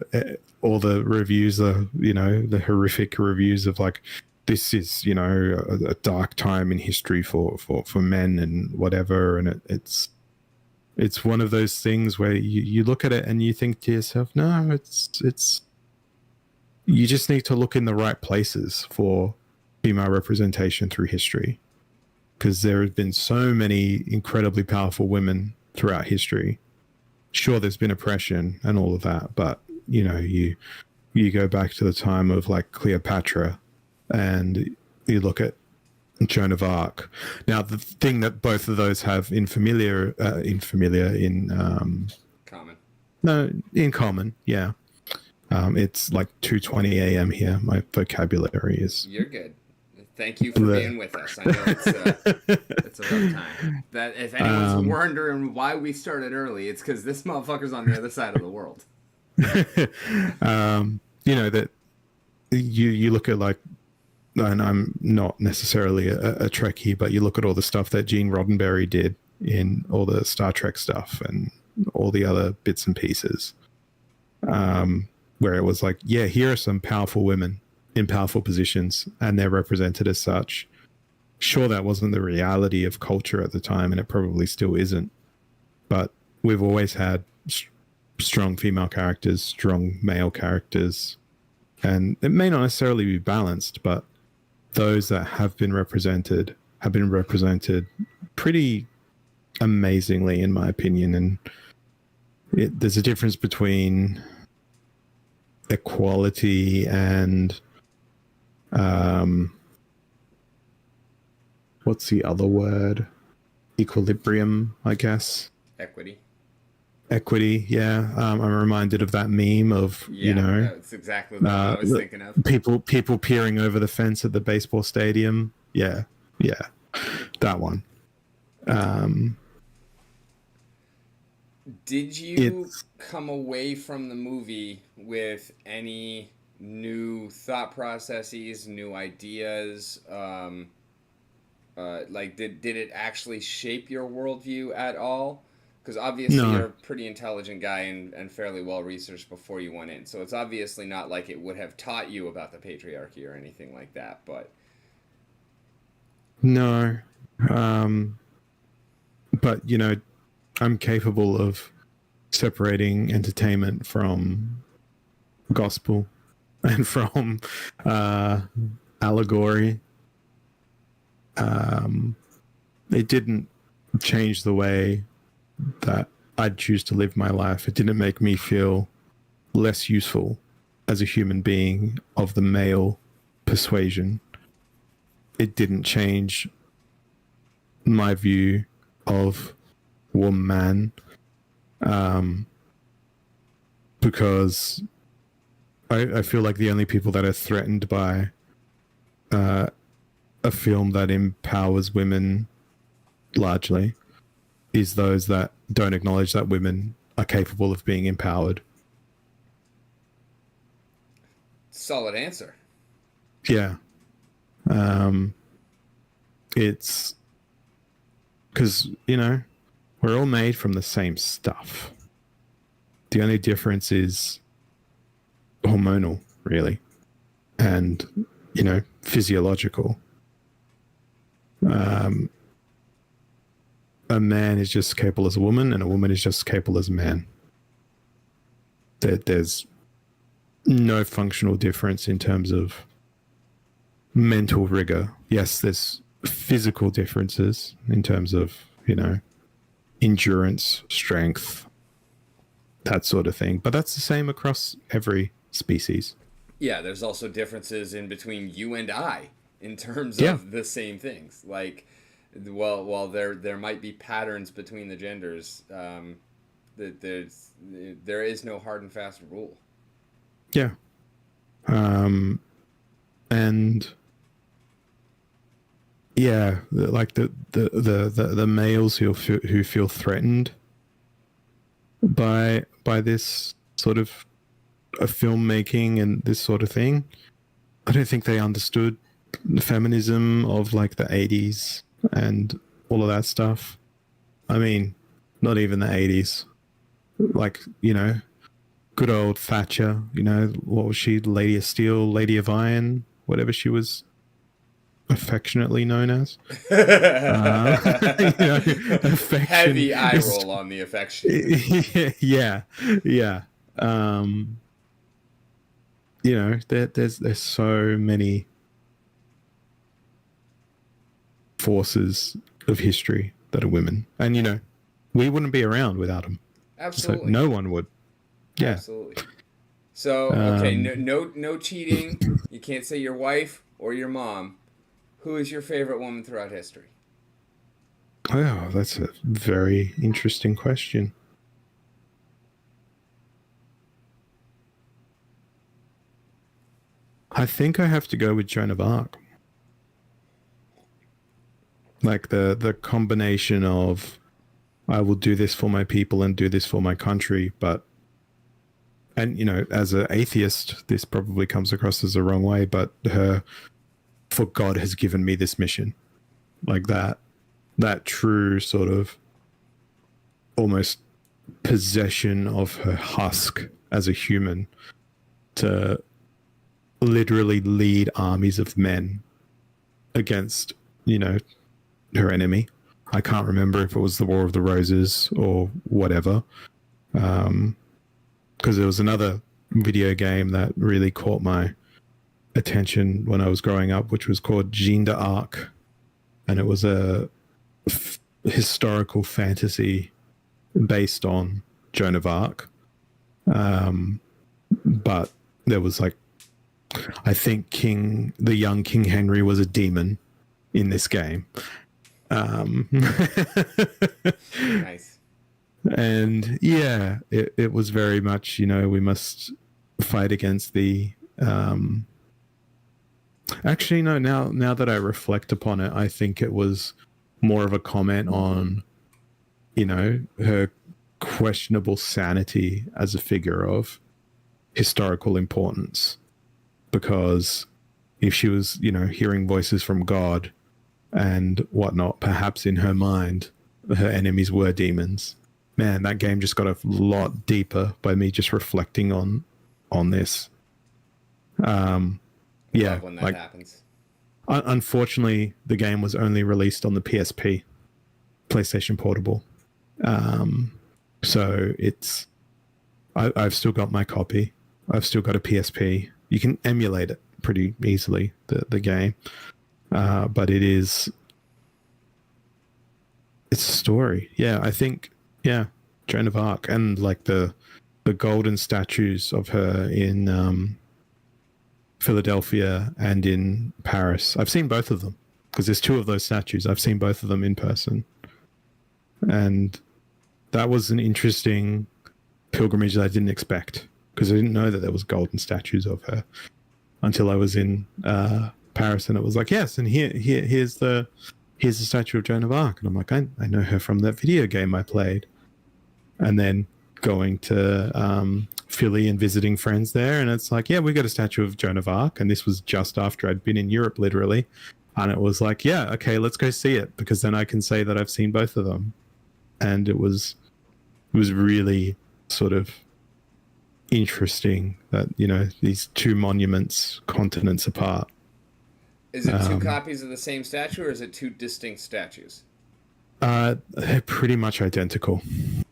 all the reviews are, the horrific reviews of like, this is, a dark time in history for men and whatever. And it's one of those things where you look at it and you think to yourself, no, it's you just need to look in the right places for female representation through history, because there have been so many incredibly powerful women throughout history. Sure, there's been oppression and all of that, but you go back to the time of like Cleopatra, and you look at Joan of Arc. Now, the thing that both of those have in Common. no, in common, yeah. It's like 2:20 a.m. here. My vocabulary is. You're good. Thank you for being with us. I know it's a rough time. That if anyone's wondering why we started early, it's because this motherfucker's on the other side of the world. That you look at, like, and I'm not necessarily a Trekkie, but you look at all the stuff that Gene Roddenberry did in all the Star Trek stuff and all the other bits and pieces, where it was like, yeah, here are some powerful women in powerful positions, and they're represented as such. Sure, that wasn't the reality of culture at the time, and it probably still isn't. But we've always had strong female characters, strong male characters, and it may not necessarily be balanced, but those that have been represented pretty amazingly, in my opinion. And there's a difference between equality and what's the other word? Equilibrium, I guess. Equity, yeah. I'm reminded of that meme of, that's exactly what I was thinking of. People peering over the fence at the baseball stadium. Yeah, that one. Did you come away from the movie with any new thought processes, new ideas? Like, did it actually shape your worldview at all? Because obviously you're a pretty intelligent guy and fairly well researched before you went in. So it's obviously not like it would have taught you about the patriarchy or anything like that. But no. But, I'm capable of separating entertainment from gospel and from allegory. It didn't change the way that I'd choose to live my life. It didn't make me feel less useful as a human being of the male persuasion. It didn't change my view of woman, because I feel like the only people that are threatened by a film that empowers women largely is those that don't acknowledge that women are capable of being empowered. Solid answer. Yeah. It's because, we're all made from the same stuff. The only difference is hormonal, really, and, physiological. A man is just as capable as a woman, and a woman is just as capable as a man. There's no functional difference in terms of mental rigor. Yes, there's physical differences in terms of, endurance, strength, that sort of thing. But that's the same across every species. Yeah, there's also differences in between you and I in terms of the same things. Like, while there might be patterns between the genders, there is no hard and fast rule. Yeah. And yeah, like the males who feel threatened by this sort of filmmaking and this sort of thing, I don't think they understood the feminism of like the 80s and all of that stuff. I mean, not even the 80s. Like, good old Thatcher, what was she? Lady of Steel, Lady of Iron, whatever she was affectionately known as. Heavy eye roll on the affection. Yeah. you know, there's so many forces of history that are women, and you know, we wouldn't be around without them. So Absolutely. no one would. Yeah. Absolutely. So, okay, Um, no cheating. You can't say your wife or your mom. Who is your favorite woman throughout history? oh, that's a very interesting question. I think I have to go with Joan of Arc. Like the combination of I will do this for my people and do this for my country, but and you know, as an atheist, this probably comes across as the wrong way, but her for God has given me this mission. Like that true sort of almost possession of her husk as a human to literally lead armies of men against, you know, her enemy. I can't remember if it was the War of the Roses or whatever. Because there was another video game that really caught my attention when I was growing up, which was called Jeanne d'Arc. And it was a historical fantasy based on Joan of Arc. But there was like, I think the young King Henry was a demon in this game. Nice. And yeah, it was very much, you know, we must fight against the actually no, now that I reflect upon it, I think it was more of a comment on, you know, her questionable sanity as a figure of historical importance. Because if she was, you know, hearing voices from God and whatnot, perhaps in her mind her enemies were demons. Man, that game just got a lot deeper by me just reflecting on this. Yeah, Love when that like happens. unfortunately, the game was only released on the PSP, PlayStation Portable. So it's I've still got my copy. I've still got a PSP. You can emulate it pretty easily, the game, but it's a story. Yeah, I think Joan of Arc and like the golden statues of her in Philadelphia and in Paris. I've seen both of them because there's two of those statues. I've seen both of them in person, and that was an interesting pilgrimage that I didn't expect because I didn't know that there was golden statues of her until I was in Paris, and it was like, yes, and here's the statue of Joan of Arc, and I'm like, I know her from that video game I played, and then going to Philly and visiting friends there, and it's like, yeah, we got a statue of Joan of Arc, and this was just after I'd been in Europe, literally, and it was like, yeah, okay, let's go see it because then I can say that I've seen both of them, and it was really sort of interesting that, you know, these two monuments continents apart. Is it two copies of the same statue, or is it two distinct statues? They're pretty much identical,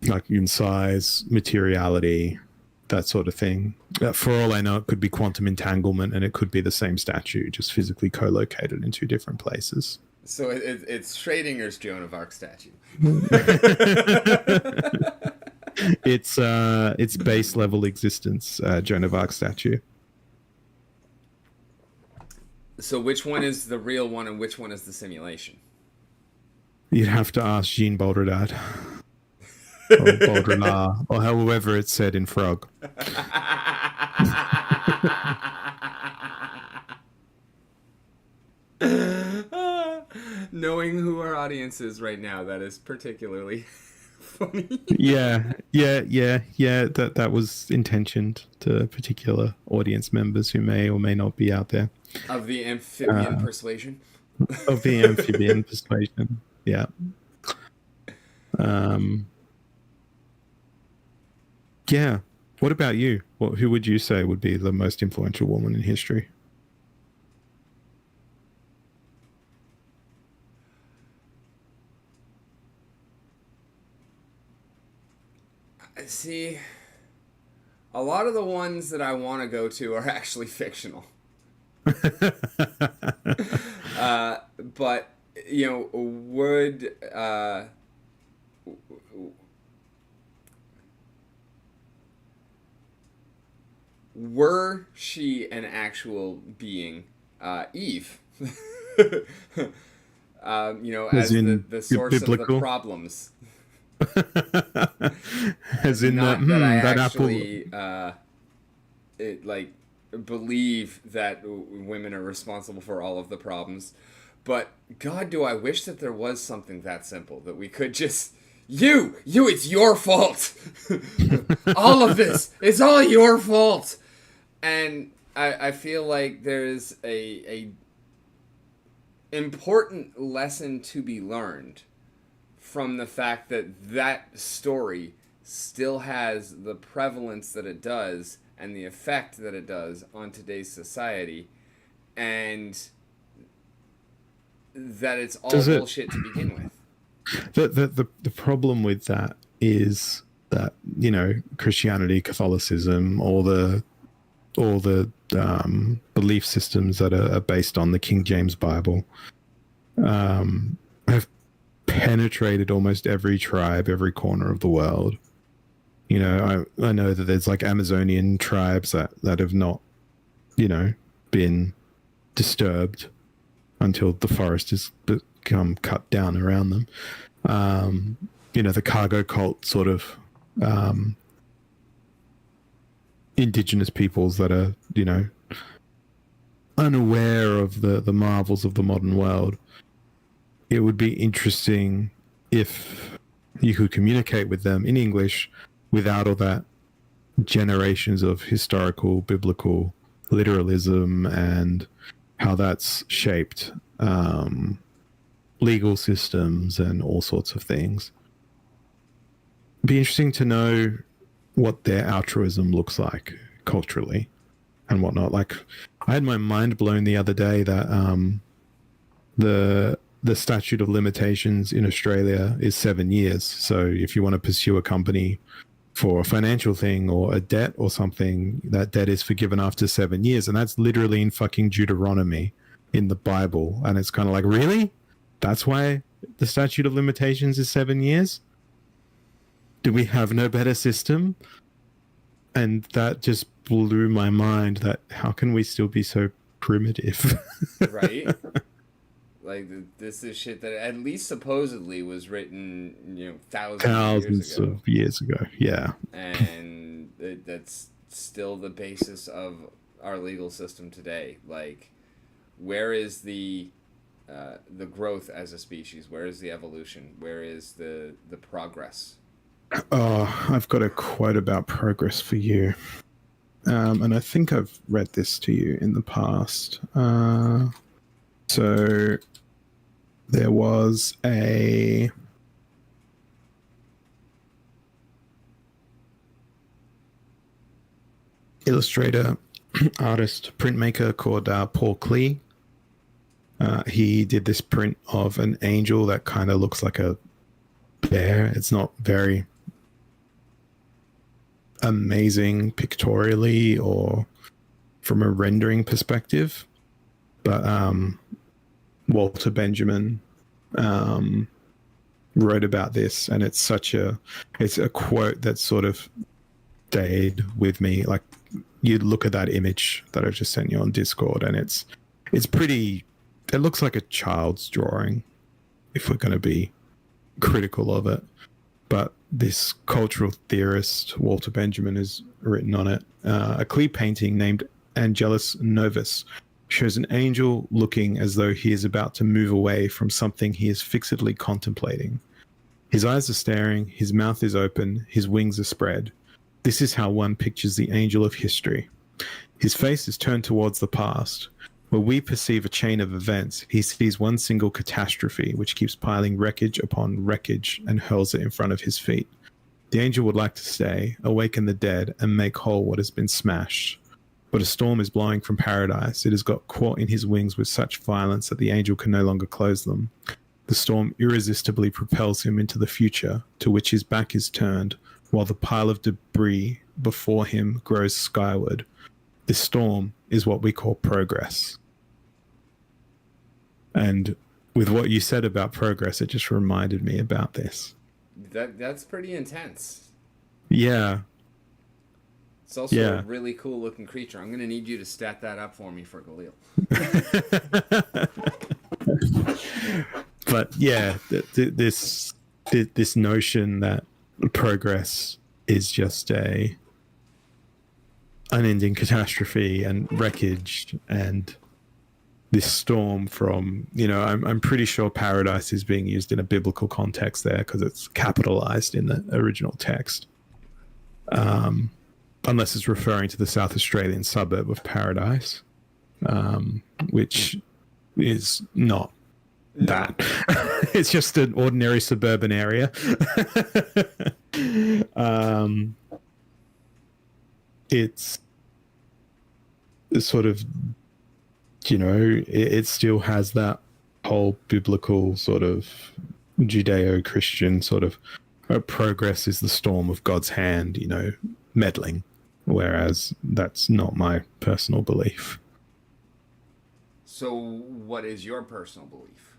like in size, materiality, that sort of thing. For all I know, it could be quantum entanglement, and it could be the same statue, just physically co-located in two different places. So it's Schrodinger's Joan of Arc statue. It's base level existence, Joan of Arc statue. So which one is the real one and which one is the simulation? You'd have to ask Jean Baudrillard. Or Baudrillard, or however it's said in Frog. Knowing who our audience is right now, that is particularly funny. Yeah. That was intentioned to particular audience members who may or may not be out there. Of the amphibian persuasion. Of the amphibian persuasion. Yeah. Yeah. What about you? Who would you say would be the most influential woman in history? See, A lot of the ones that I want to go to are actually fictional. But would were she an actual being, Eve? As as in the source of the biblical. problems. As in Not that I that apple. actually like believe that women are responsible for all of the problems, but God, do I wish that there was something that simple that we could just it's your fault. All of this, it's all your fault. And I feel like there's a important lesson to be learned from the fact that that story still has the prevalence that it does and the effect that it does on today's society, and that it's all Does it? bullshit to begin with. The problem with that is that Christianity, Catholicism, all the belief systems that are based on the King James Bible have penetrated almost every tribe, every corner of the world. I know that there's like Amazonian tribes that have not, been disturbed until the forest has become cut down around them. The cargo cult sort of indigenous peoples that are, unaware of the marvels of the modern world. It would be interesting if you could communicate with them in English without all that generations of historical, biblical literalism and how that's shaped legal systems and all sorts of things. It'd be interesting to know what their altruism looks like culturally and whatnot. Like, I had my mind blown the other day that the statute of limitations in Australia is 7 years. So if you want to pursue a company for a financial thing or a debt or something, that debt is forgiven after 7 years. And that's literally in fucking Deuteronomy in the Bible. And it's kind of like, really? That's why the statute of limitations is 7 years? Do we have no better system? And that just blew my mind, that how can we still be so primitive? Right? Like, this is shit that at least supposedly was written, thousands of years ago. Yeah. And that's still the basis of our legal system today. Like, where is the growth as a species? Where is the evolution? Where is the progress? Oh, I've got a quote about progress for you. And I think I've read this to you in the past. So there was a illustrator, artist, printmaker called Paul Klee. He did this print of an angel that kind of looks like a bear. It's not very amazing pictorially or from a rendering perspective, but Walter Benjamin wrote about this, and it's a quote that sort of stayed with me. Like, you look at that image that I just sent you on Discord, and it's pretty. It looks like a child's drawing, if we're going to be critical of it. But this cultural theorist, Walter Benjamin, has written on it. A Klee painting named Angelus Novus shows an angel looking as though he is about to move away from something he is fixedly contemplating. His eyes are staring, his mouth is open, his wings are spread. This is how one pictures the angel of history. His face is turned towards the past. Where we perceive a chain of events, he sees one single catastrophe which keeps piling wreckage upon wreckage and hurls it in front of his feet. The angel would like to stay, awaken the dead, and make whole what has been smashed. But a storm is blowing from paradise. It has got caught in his wings with such violence that the angel can no longer close them. The storm irresistibly propels him into the future, to which his back is turned, while the pile of debris before him grows skyward. This storm is what we call progress. And with what you said about progress, it just reminded me about this. That's pretty intense. Yeah. It's also a really cool looking creature. I'm going to need you to stat that up for me for Galil. But yeah, this notion that progress is just a unending catastrophe and wreckage, and this storm from, I'm pretty sure paradise is being used in a biblical context there because it's capitalized in the original text. Unless it's referring to the South Australian suburb of Paradise, which is not that. It's just an ordinary suburban area. It's sort of, it still has that whole biblical sort of Judeo-Christian sort of progress is the storm of God's hand, meddling. Whereas that's not my personal belief. So what is your personal belief?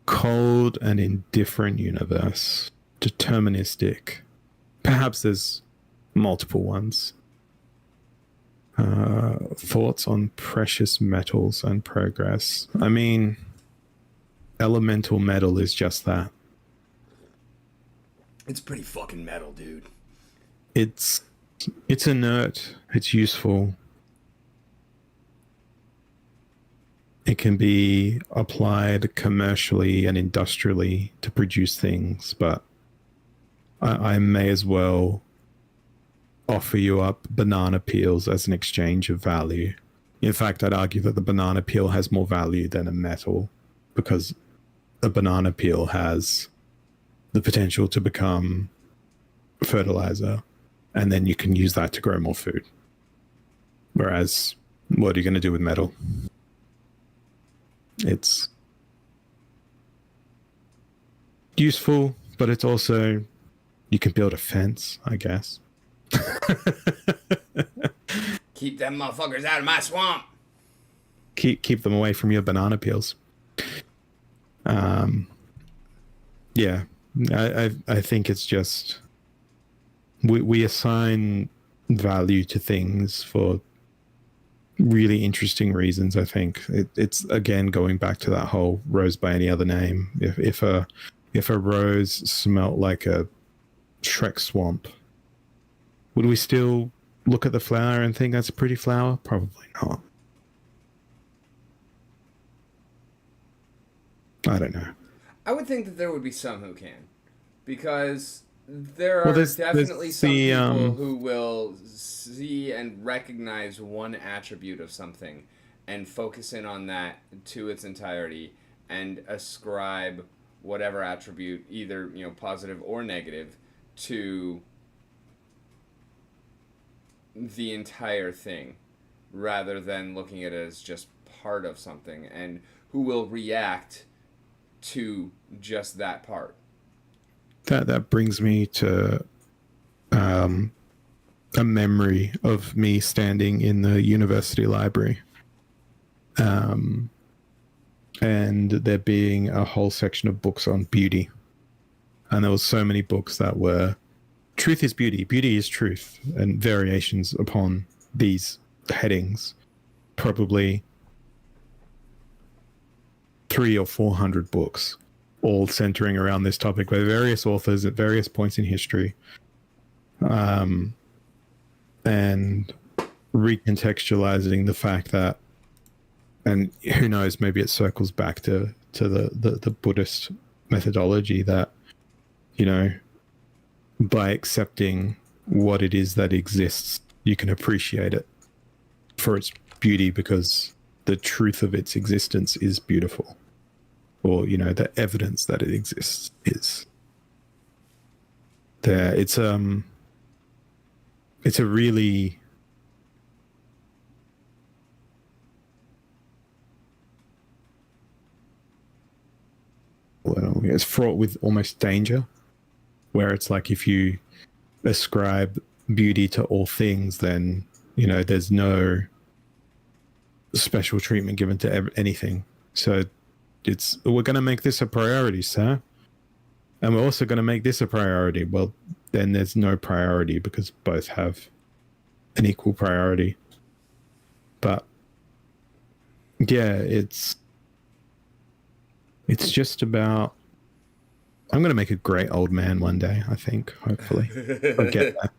Cold and indifferent universe. Deterministic. Perhaps there's multiple ones. Thoughts on precious metals and progress. I mean, elemental metal is just that. It's pretty fucking metal, dude. It's inert. It's useful. It can be applied commercially and industrially to produce things, but I may as well offer you up banana peels as an exchange of value. In fact, I'd argue that the banana peel has more value than a metal, because a banana peel has the potential to become fertilizer, and then you can use that to grow more food. Whereas, what are you going to do with metal? It's useful, but it's also, you can build a fence, I guess. Keep them motherfuckers out of my swamp. Keep them away from your banana peels. Yeah, I think it's just we assign value to things for really interesting reasons. I think it's again going back to that whole rose by any other name. If a rose smelt like a Shrek swamp, would we still look at the flower and think that's a pretty flower? Probably not. I don't know. I would think that there would be some who can, because there are definitely some people who will see and recognize one attribute of something and focus in on that to its entirety and ascribe whatever attribute, either positive or negative, to the entire thing, rather than looking at it as just part of something, and who will react to just that part. That brings me to a memory of me standing in the university library, and there being a whole section of books on beauty, and there was so many books that were truth is beauty, beauty is truth, and variations upon these headings, probably 300 or 400 books, all centering around this topic by various authors at various points in history, and recontextualizing the fact that, and who knows, maybe it circles back to the Buddhist methodology that, by accepting what it is that exists, you can appreciate it for its beauty, because the truth of its existence is beautiful, or the evidence that it exists is there. It's a really it's fraught with almost danger, where it's like if you ascribe beauty to all things, then there's no special treatment given to anything. So we're going to make this a priority, sir, and we're also going to make this a priority. Well, then there's no priority because both have an equal priority. But yeah, it's just about. I'm going to make a great old man one day, I think. Hopefully, I'll get that.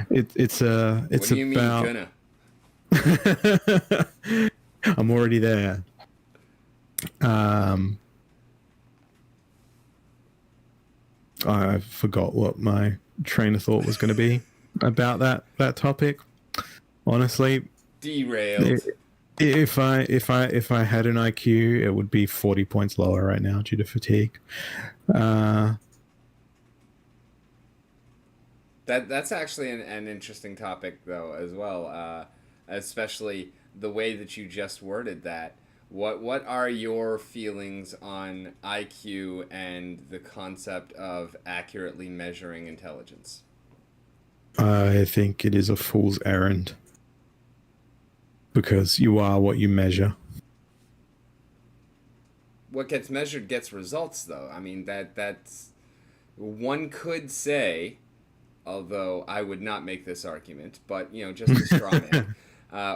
It's what do you about. Mean, gonna? I'm already there. I forgot what my train of thought was going to be about that topic. Honestly, Derailed. If I had an IQ, it would be 40 points lower right now due to fatigue. That's actually an interesting topic though as well, especially the way that you just worded that. What are your feelings on IQ and the concept of accurately measuring intelligence? I think it is a fool's errand because you are what you measure. What gets measured gets results, though. I mean that's one could say, although I would not make this argument, but just a straw man.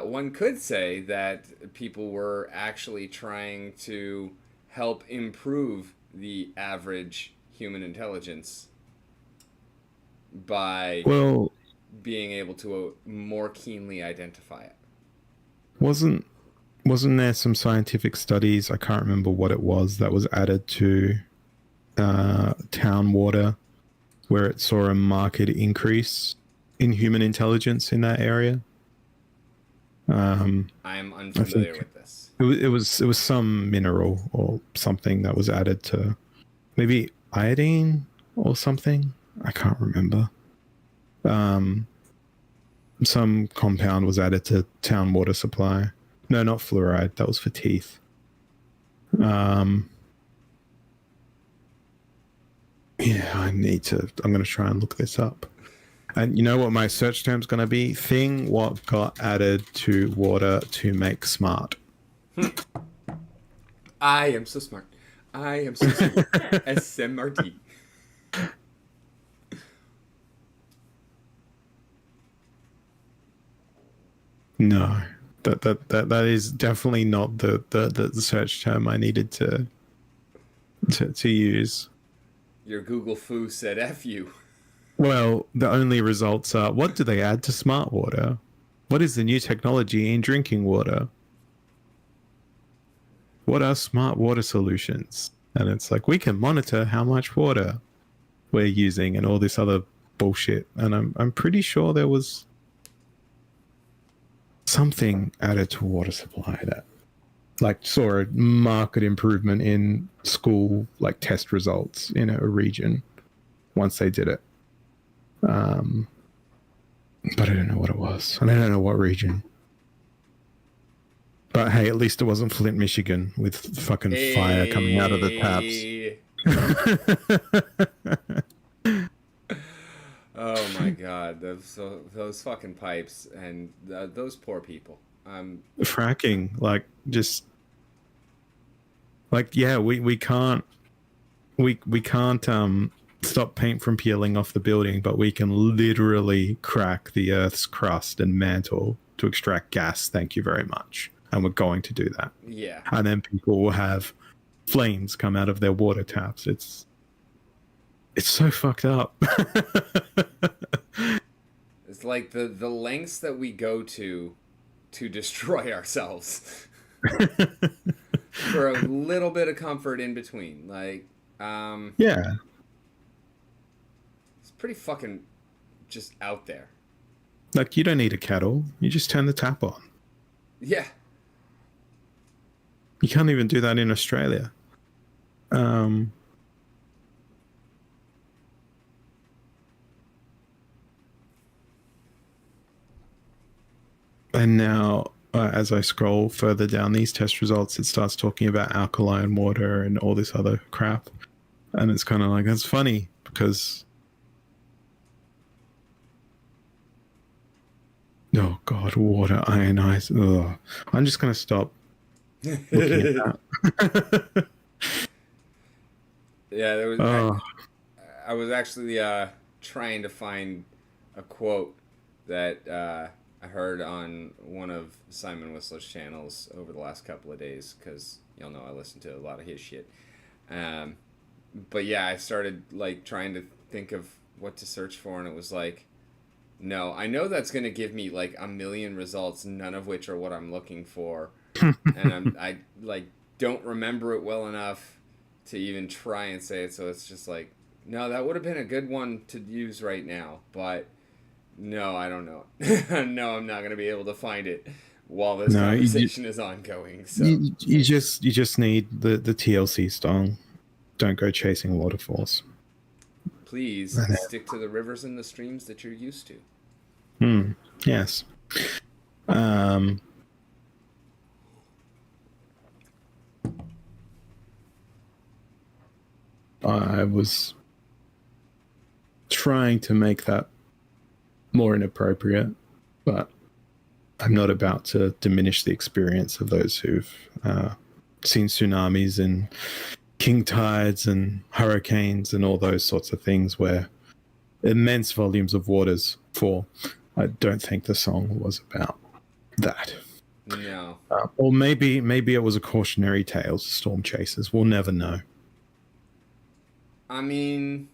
One could say that people were actually trying to help improve the average human intelligence by being able to more keenly identify it. Wasn't there some scientific studies? I can't remember what it was that was added to town water, where it saw a marked increase in human intelligence in that area. I'm unfamiliar with this. It was some mineral or something that was added to, maybe iodine or something. I can't remember. Some compound was added to town water supply. No, not fluoride. That was for teeth. Yeah, I'm going to try and look this up. And you know what my search term's going to be? What got added to water to make smart. I am so smart. I am so smart. SMRT. No, that is definitely not the search term I needed to use. Your Google foo said F you. Well, the only results are, what do they add to smart water? What is the new technology in drinking water? What are smart water solutions? And it's like, we can monitor how much water we're using and all this other bullshit. And I'm pretty sure there was something added to water supply that saw a marked improvement in school test results in a region once they did it. But I don't know what it was, and I don't know what region. But hey, at least it wasn't Flint, Michigan, with fucking fire coming out of the taps. Oh my god, those fucking pipes and those poor people. Fracking, yeah, we can't stop paint from peeling off the building, but we can literally crack the Earth's crust and mantle to extract gas. Thank you very much. And we're going to do that. Yeah. And then people will have flames come out of their water taps. It's so fucked up. It's like the lengths that we go to destroy ourselves for a little bit of comfort in between. Yeah. It's pretty fucking just out there. You don't need a kettle. You just turn the tap on. Yeah. You can't even do that in Australia. And now, as I scroll further down these test results, it starts talking about alkaline water and all this other crap. And it's kind of that's funny because Oh God, water ionized. Ugh. I'm just gonna stop looking at that. Yeah, there was. Oh, I was actually trying to find a quote that I heard on one of Simon Whistler's channels over the last couple of days because y'all know I listen to a lot of his shit. Um, but yeah, I started like trying to think of what to search for, and it was like, no, I know that's gonna give me like a million results, none of which are what I'm looking for, and I like don't remember it well enough to even try and say it. So it's just like, no, that would have been a good one to use right now, but no, I don't know. No, I'm not gonna be able to find it while this no, conversation is ongoing. So you just need the TLC style. Don't go chasing waterfalls. please stick to the rivers and the streams that you're used to. Yes. Um, I was trying to make that more inappropriate, but I'm not about to diminish the experience of those who've seen tsunamis and king tides and hurricanes and all those sorts of things where immense volumes of waters fall. I don't think the song was about that. No. Or maybe it was a cautionary tale to storm chasers. We'll never know. I mean,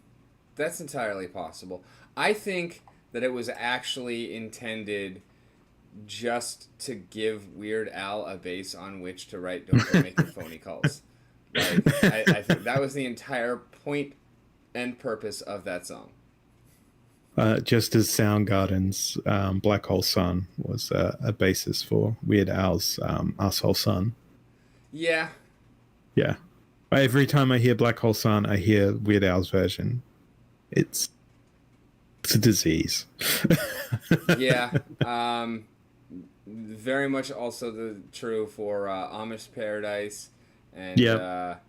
that's entirely possible. I think that it was actually intended just to give Weird Al a base on which to write "Don't Go Making Phony Calls." Like, I think that was the entire point and purpose of that song. Just as Soundgarden's Black Hole Sun was a basis for Weird Al's Asshole Sun. Yeah. Yeah. Every time I hear Black Hole Sun, I hear Weird Al's version. It's a disease. Yeah. Very much also true for Amish Paradise and Yep.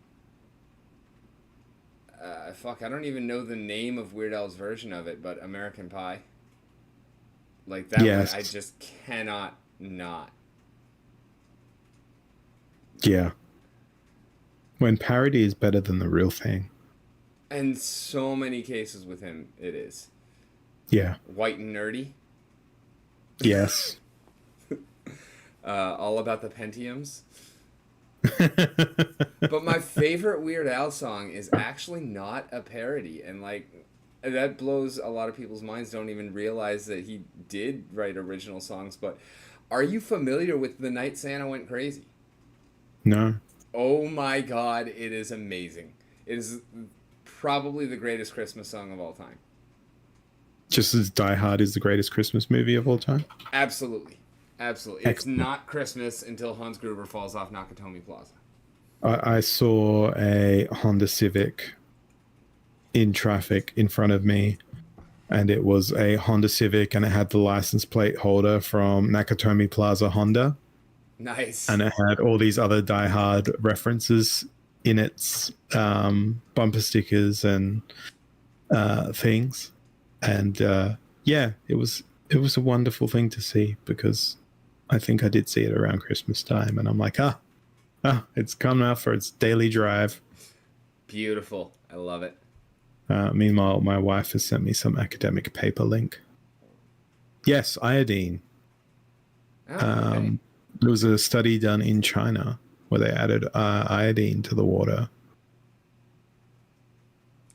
fuck, I don't even know the name of Weird Al's version of it, but American Pie. Like that one, Yes. I just cannot not. Yeah. When parody is better than the real thing. In so many cases with him, it is. Yeah. White and Nerdy. Yes. All about the Pentiums. But my favorite Weird Al song is actually not a parody, and like that blows a lot of people's minds. Don't even realize that he did write original songs. But are you familiar with "The Night Santa Went Crazy"? No. Oh my god, it is amazing. It is probably the greatest Christmas song of all time. Just as Die Hard is the greatest Christmas movie of all time. Absolutely. Absolutely. It's not Christmas until Hans Gruber falls off Nakatomi Plaza. I saw a Honda Civic in traffic in front of me, and it was a Honda Civic, and it had the license plate holder from Nakatomi Plaza Honda. Nice. And it had all these other Die Hard references in its bumper stickers and things. And yeah, it was a wonderful thing to see, because I think I did see it around Christmas time, and I'm like, it's come out for its daily drive. Beautiful. I love it. Meanwhile, my wife has sent me some academic paper link. Yes, iodine. Oh, okay. There was a study done in China where they added iodine to the water.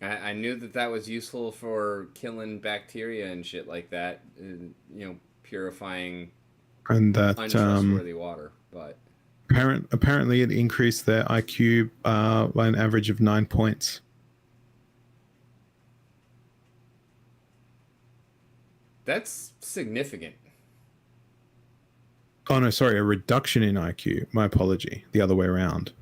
I knew that was useful for killing bacteria and shit like that. Purifying And that untrustworthy water. But apparently it increased their IQ by an average of 9 points. that's significant. Oh no, sorry, a reduction in IQ. My apology. The other way around.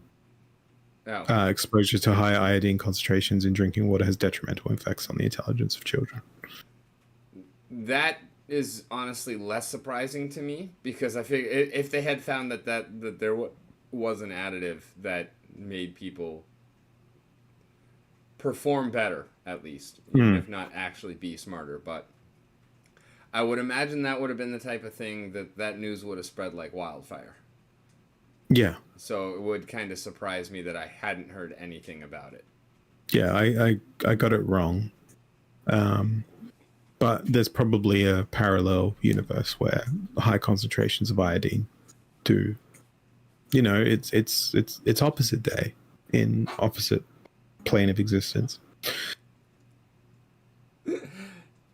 Oh. Exposure to high iodine concentrations in drinking water has detrimental effects on the intelligence of children. That is honestly less surprising to me, because I figure if they had found that there was an additive that made people perform better, at least, even if not actually be smarter. But I would imagine that would have been the type of thing that news would have spread like wildfire. Yeah. So it would kind of surprise me that I hadn't heard anything about it. Yeah, I got it wrong. But there's probably a parallel universe where high concentrations of iodine do, it's opposite day in opposite plane of existence.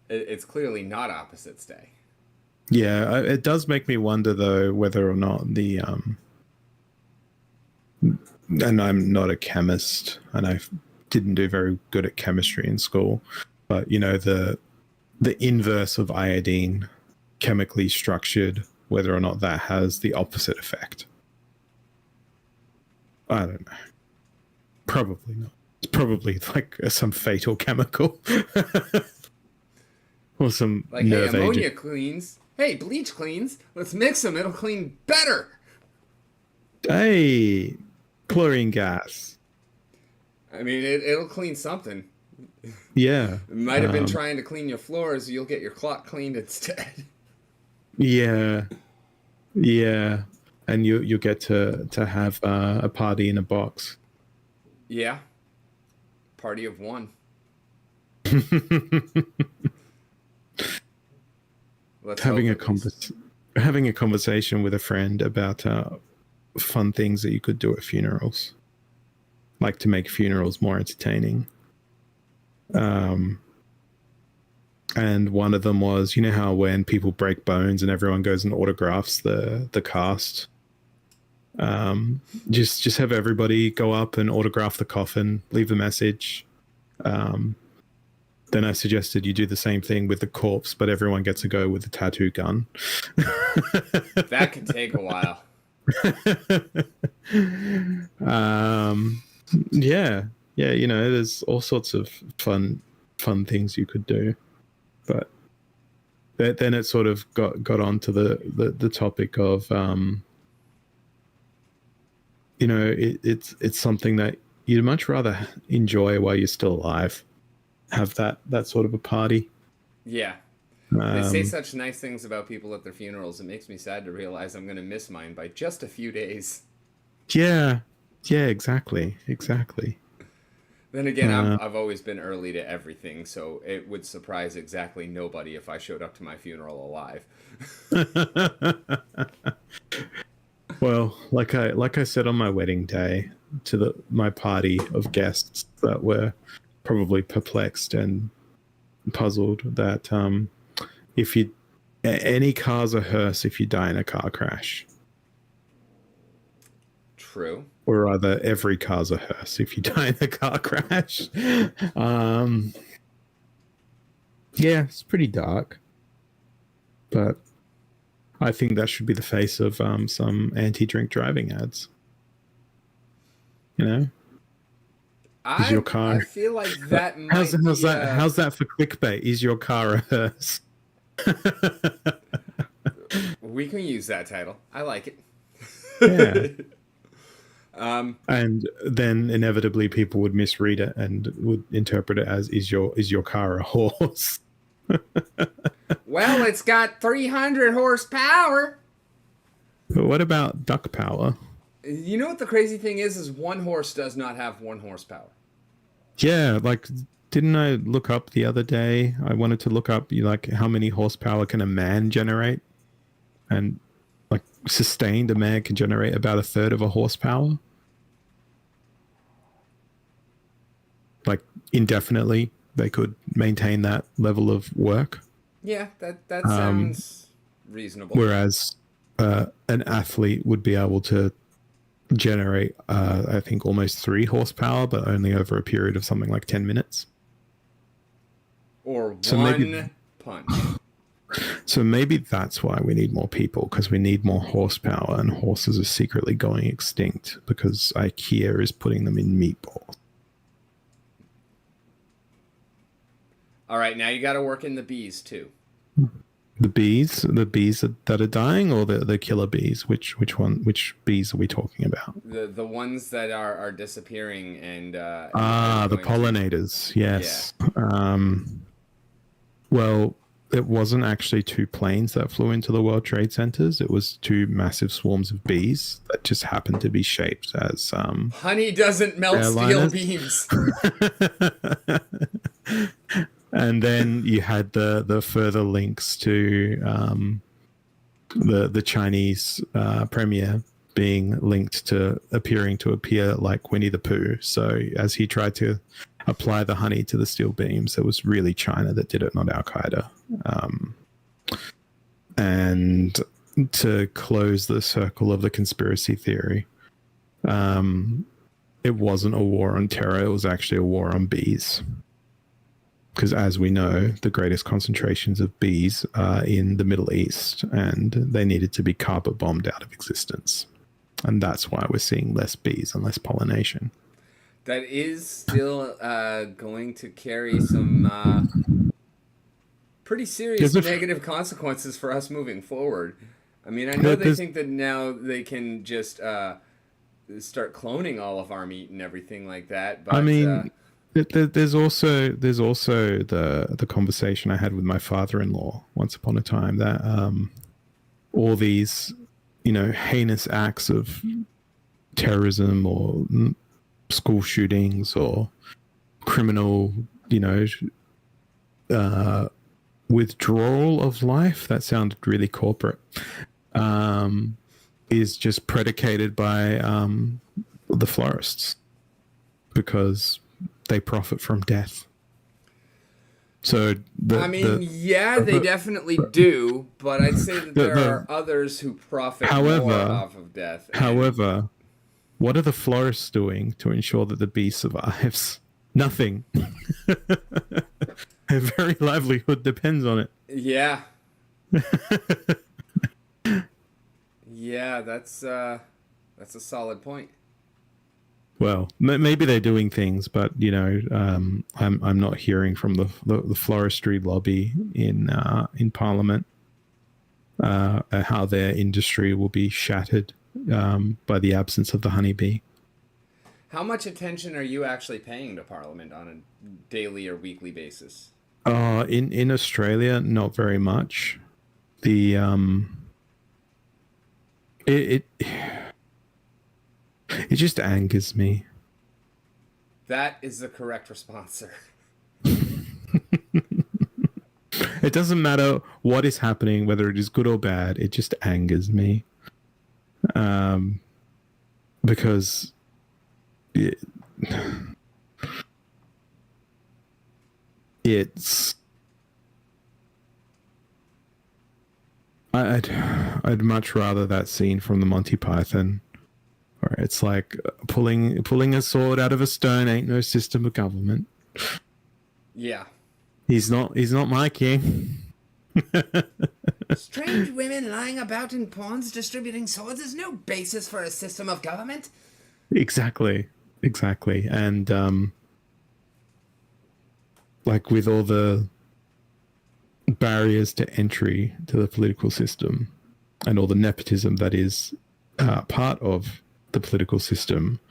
It's clearly not opposites day. Yeah, it does make me wonder though whether or not the and I'm not a chemist, and I didn't do very good at chemistry in school, but the inverse of iodine, chemically structured, whether or not that has the opposite effect. I don't know. Probably not. It's probably like some fatal chemical. Or some Like, nerve hey, ammonia agent. cleans. Hey, bleach cleans. Let's mix them. It'll clean better. Hey, chlorine gas. I mean, it'll clean something. Yeah. It might have been trying to clean your floors. You'll get your clock cleaned instead. Yeah. Yeah. And you get to have a party in a box. Yeah. Party of one. Let's having hope a at least. having a conversation with a friend about fun things that you could do at funerals, like to make funerals more entertaining. And one of them was, you know how when people break bones and everyone goes and autographs the cast, just have everybody go up and autograph the coffin, leave a message. Then I suggested you do the same thing with the corpse, but everyone gets to go with the tattoo gun. That could take a while. Yeah, there's all sorts of fun things you could do, but then it sort of got onto the topic of it's something that you'd much rather enjoy while you're still alive, have that sort of a party. Yeah. They say such nice things about people at their funerals. It makes me sad to realize I'm going to miss mine by just a few days. Yeah, exactly. Then again, I've always been early to everything, so it would surprise exactly nobody if I showed up to my funeral alive. Well, like I said on my wedding day to my party of guests that were probably perplexed and puzzled that if you any car's a hearse if you die in a car crash. True. Or rather, every car's a hearse if you die in a car crash. Yeah, it's pretty dark, but I think that should be the face of some anti-drink driving ads. Is your car? I feel like that might how's be, that? How's that for clickbait? Is your car a hearse? We can use that title. I like it. Yeah. And then inevitably people would misread it and would interpret it as is your car a horse? Well, it's got 300 horsepower. But what about duck power? You know what the crazy thing is one horse does not have 1 horsepower. Yeah, like didn't I look up the other day? I wanted to look up like how many horsepower can a man generate, and like sustained a man can generate about 1/3 of a horsepower. Like indefinitely, they could maintain that level of work. Yeah, that sounds reasonable. Whereas an athlete would be able to generate, I think, almost 3 horsepower, but only over a period of something like 10 minutes. Or So one punch. So maybe that's why we need more people, because we need more horsepower, and horses are secretly going extinct because IKEA is putting them in meatballs. All right, now you got to work in the bees too. The bees that are dying, or the killer bees? Which bees are we talking about? The ones that are disappearing and the pollinators. Yes. Yeah. Well, it wasn't actually two planes that flew into the World Trade Centers. It was two massive swarms of bees that just happened to be shaped as Honey doesn't melt steel airliners. beams. And then you had the further links to the Chinese premier being linked to appearing to appear like Winnie the Pooh. So as he tried to apply the honey to the steel beams, it was really China that did it, not Al Qaeda. And to close the circle of the conspiracy theory, it wasn't a war on terror. It was actually a war on bees. Because as we know, the greatest concentrations of bees are in the Middle East, and they needed to be carpet bombed out of existence. And that's why we're seeing less bees and less pollination. That is still going to carry some pretty serious negative consequences for us moving forward. I mean, I know they think that now they can just start cloning all of our meat and everything like that. But, I mean, there's also the conversation I had with my father-in-law once upon a time that all these, heinous acts of terrorism or school shootings or criminal, withdrawal of life, that sounded really corporate, is just predicated by the florists because they profit from death. So they definitely do, but I'd say that there are others who profit more off of death. However, what are the florists doing to ensure that the bee survives? Nothing. Their very livelihood depends on it. Yeah. Yeah, that's a solid point. Well, maybe they're doing things, but I'm not hearing from the floristry lobby in Parliament how their industry will be shattered by the absence of the honeybee. How much attention are you actually paying to Parliament on a daily or weekly basis? In Australia, not very much. It just angers me. That is the correct response, sir. It doesn't matter what is happening, whether it is good or bad. It just angers me. Because it's... I'd much rather that scene from the Monty Python, where it's like pulling a sword out of a stone ain't no system of government. Yeah. He's not my king. Strange women lying about in ponds distributing swords is no basis for a system of government. Exactly. And like with all the barriers to entry to the political system and all the nepotism that is part of the political system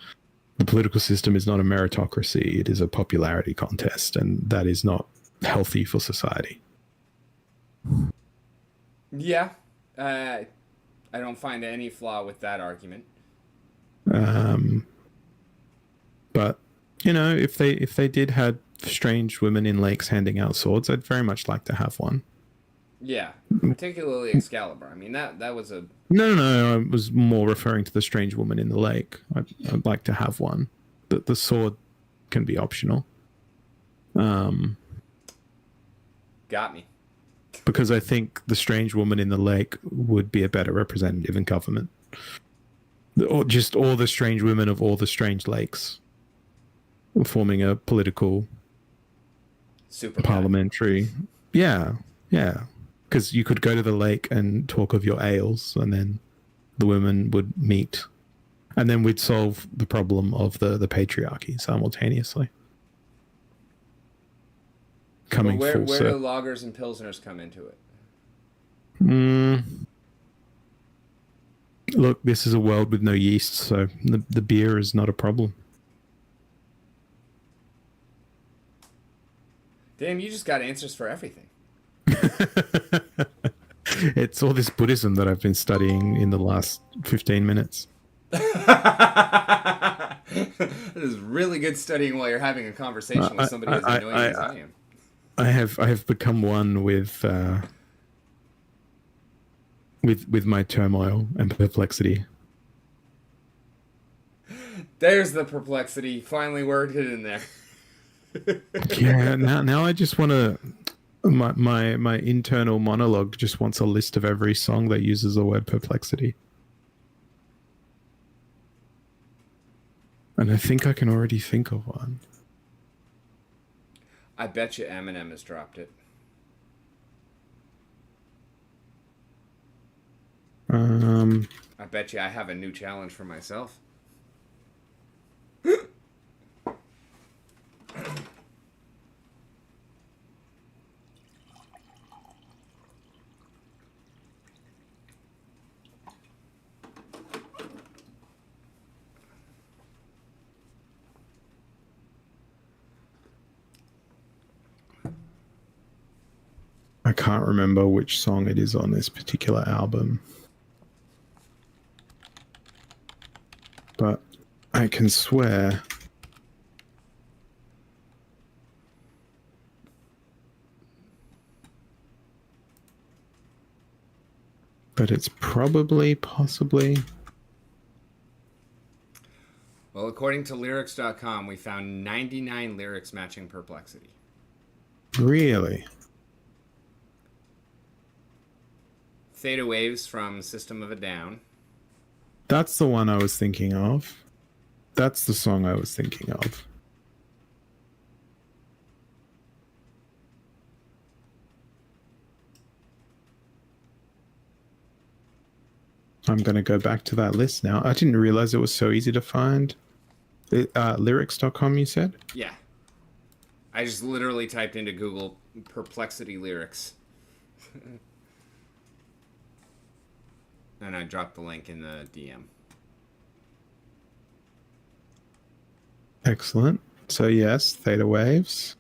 is not a meritocracy. It is a popularity contest, and that is not healthy for society. Yeah. I don't find any flaw with that argument. But if they did have strange women in lakes handing out swords, I'd very much like to have one. Yeah, particularly Excalibur. I mean, that was a... No, I was more referring to the strange woman in the lake. I'd like to have one. The sword can be optional. Got me. Because I think the strange woman in the lake would be a better representative in government. Or just all the strange women of all the strange lakes forming a political super parliamentary. Yeah. Because you could go to the lake and talk of your ails, and then the women would meet, and then we'd solve the problem of the patriarchy simultaneously. Coming where full circle. do loggers and pilsners come into it? Look, this is a world with no yeast, so the beer is not a problem. Damn, you just got answers for everything. It's all this Buddhism that I've been studying in the last 15 minutes. It is really good studying while you're having a conversation with somebody as annoying as I am. I have become one with my turmoil and perplexity. There's the perplexity. Finally worked it in there. Yeah, now I just want to. My internal monologue just wants a list of every song that uses the word perplexity. And I think I can already think of one. I bet you Eminem has dropped it. I bet you I have a new challenge for myself. I can't remember which song it is on this particular album. But I can swear but it's possibly. Well, according to lyrics.com, we found 99 lyrics matching perplexity. Really? Theta Waves from System of a Down. That's the one I was thinking of. That's the song I was thinking of. I'm going to go back to that list now. I didn't realize it was so easy to find. Lyrics.com, you said? Yeah. I just literally typed into Google perplexity lyrics. And I dropped the link in the DM. Excellent. So yes, Theta Waves.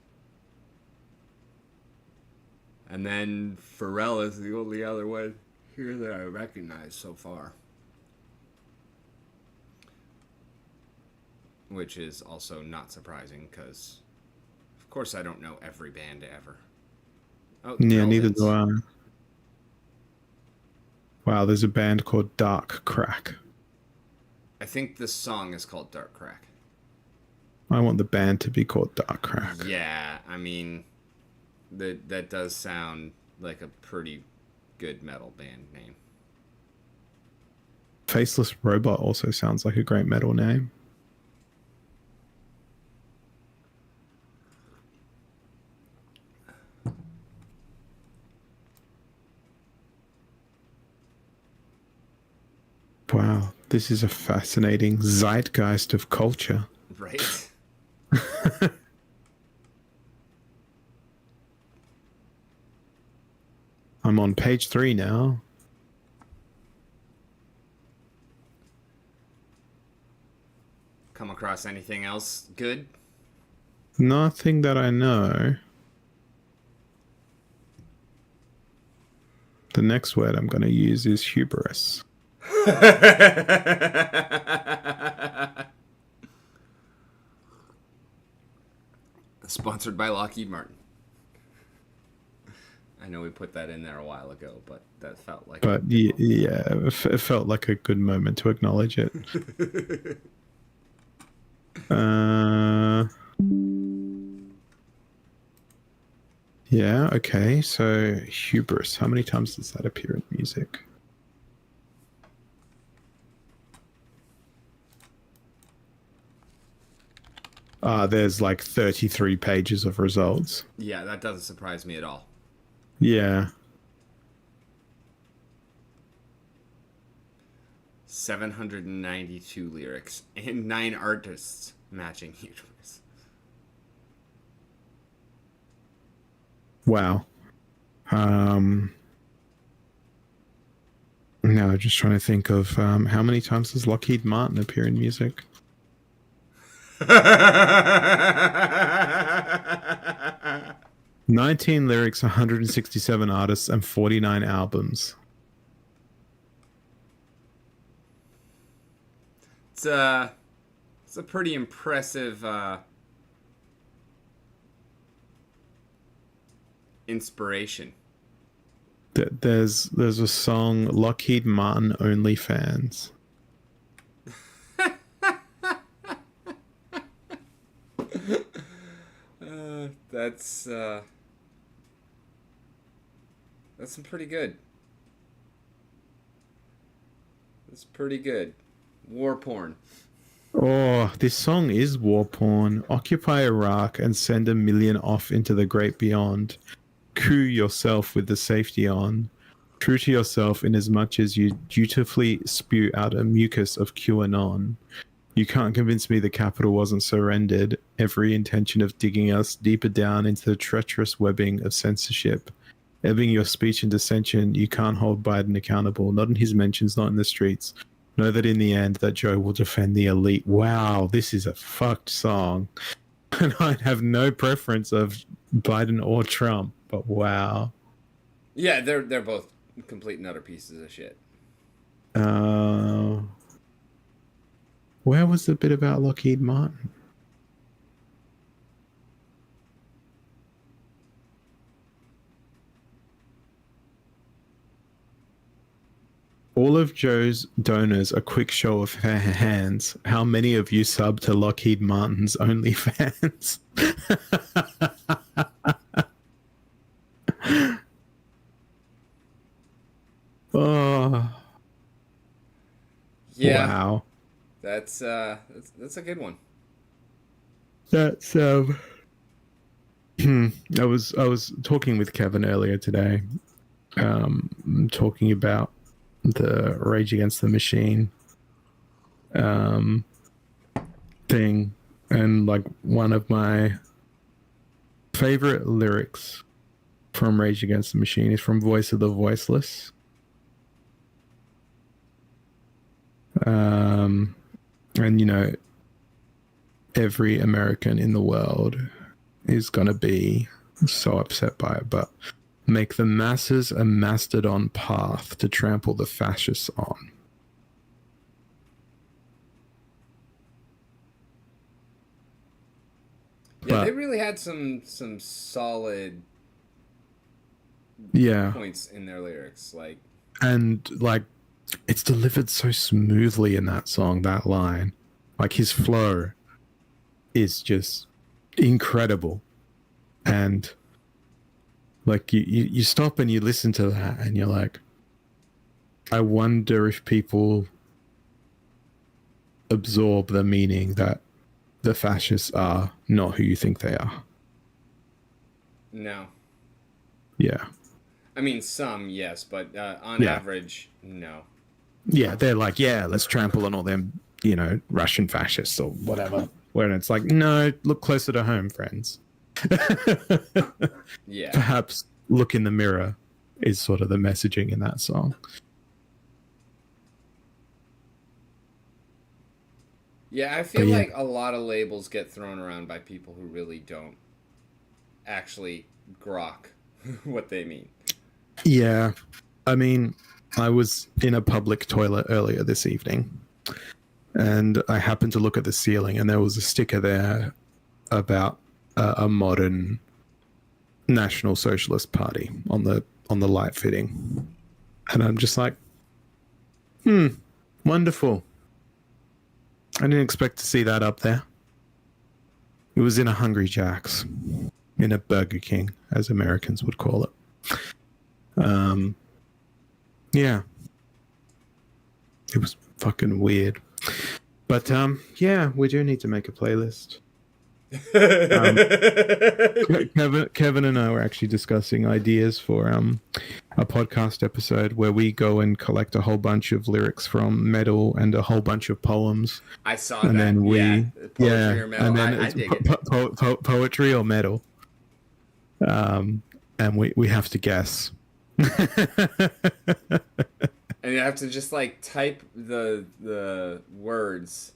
And then Pharrell is the only other one here that I recognize so far. Which is also not surprising because, of course, I don't know every band ever. Oh, yeah, neither do I. Wow, there's a band called Dark Crack. I think this song is called Dark Crack. I want the band to be called Dark Crack. Yeah, I mean, that does sound like a pretty good metal band name. Faceless Robot also sounds like a great metal name. Wow, this is a fascinating zeitgeist of culture. Right? I'm on page 3 now. Come across anything else good? Nothing that I know. The next word I'm going to use is hubris. Sponsored by Lockheed Martin. I know we put that in there a while ago, but that felt like... But yeah, it felt like a good moment to acknowledge it. Yeah, okay. So hubris. How many times does that appear in music? There's like 33 pages of results. Yeah, that doesn't surprise me at all. Yeah. 792 lyrics and 9 artists matching hubris. Wow. Now just trying to think of how many times does Lockheed Martin appear in music? 19 lyrics, 167 artists, and 49 albums. It's a pretty impressive inspiration. There's a song, Lockheed Martin OnlyFans. That's some pretty good. That's pretty good. War porn. Oh, this song is war porn. Occupy Iraq and send 1 million off into the great beyond. Coup yourself with the safety on. True to yourself in as much as you dutifully spew out a mucus of QAnon. You can't convince me the capital wasn't surrendered. Every intention of digging us deeper down into the treacherous webbing of censorship. Ebbing your speech and dissension, you can't hold Biden accountable. Not in his mentions, not in the streets. Know that in the end, that Joe will defend the elite. Wow, this is a fucked song. And I have no preference of Biden or Trump, but wow. Yeah, they're both complete and utter pieces of shit. Where was the bit about Lockheed Martin? All of Joe's donors a quick show of her hands. How many of you sub to Lockheed Martin's OnlyFans? Oh. Yeah. Wow. That's a good one. That's I was talking with Kevin earlier today, talking about the Rage Against the Machine thing, and like one of my favorite lyrics from Rage Against the Machine is from Voice of the Voiceless. And you know, every American in the world is gonna be so upset by it, but make the masses a mastodon path to trample the fascists on. Yeah, they really had some solid points in their lyrics, like, and like it's delivered so smoothly in that song, that line. Like his flow is just incredible. And like you stop and you listen to that and you're like, I wonder if people absorb the meaning that the fascists are not who you think they are. No. Yeah. I mean, some, yes, but on average, no. Yeah, they're like, yeah, let's trample on all them, you know, Russian fascists or whatever. When it's like, no, look closer to home, friends. Yeah. Perhaps look in the mirror is sort of the messaging in that song. Yeah, I feel like a lot of labels get thrown around by people who really don't actually grok what they mean. Yeah. I mean, I was in a public toilet earlier this evening, and I happened to look at the ceiling, and there was a sticker there about a modern National Socialist Party on the light fitting, and I'm just like, wonderful. I didn't expect to see that up there. It was in a Hungry Jack's, in a Burger King, as Americans would call it. Yeah. It was fucking weird. But yeah, we do need to make a playlist. Kevin and I were actually discussing ideas for a podcast episode where we go and collect a whole bunch of lyrics from metal and a whole bunch of poems. I saw and that. Then we, poetry or metal. And then I dig it. Poetry or metal. And we have to guess. And you have to just like type the words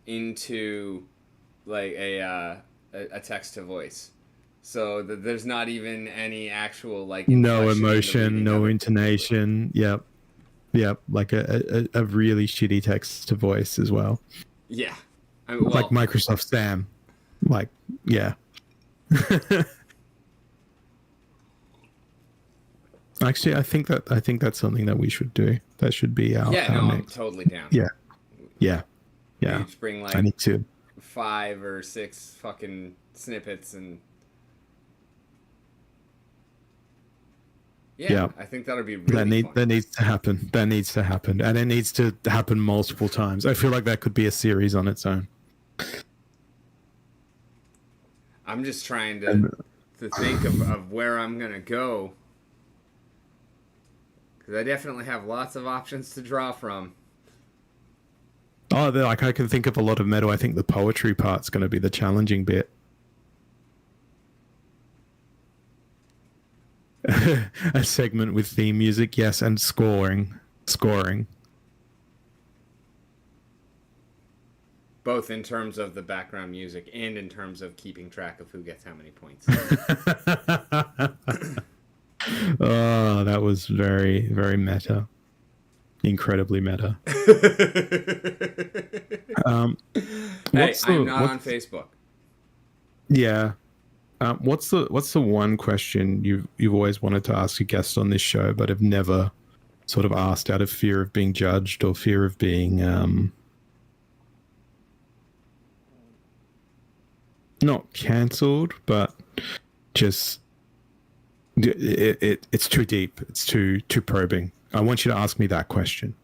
into like a text to voice. So there's not even any actual like No inflection in the emotion, reading of no it. intonation. Yep. Yep. Like a really shitty text to voice as well. Yeah. I mean, Like well, Microsoft Sam. Like, yeah. Actually, I think that's something that we should do. That should be yeah, our no, I'm next. totally down. Yeah. Yeah. We Yeah. each bring I like need to. 5 or 6 fucking snippets and yeah, Yeah. I think that'll be really fun. That needs to happen. That needs to happen. And it needs to happen multiple times. I feel like that could be a series on its own. I'm just trying And to think of where I'm gonna go because I definitely have lots of options to draw from. oh, like I can think of a lot of metal. I think the poetry part's going to be the challenging bit. A segment with theme music, yes, and scoring. Both in terms of the background music and in terms of keeping track of who gets how many points. Oh, that was very, very meta. Incredibly meta. Hey, I'm not on Facebook. Yeah. What's the one question you've always wanted to ask a guest on this show, but have never sort of asked out of fear of being judged or fear of being not cancelled, but just it's too deep. It's too probing. I want you to ask me that question.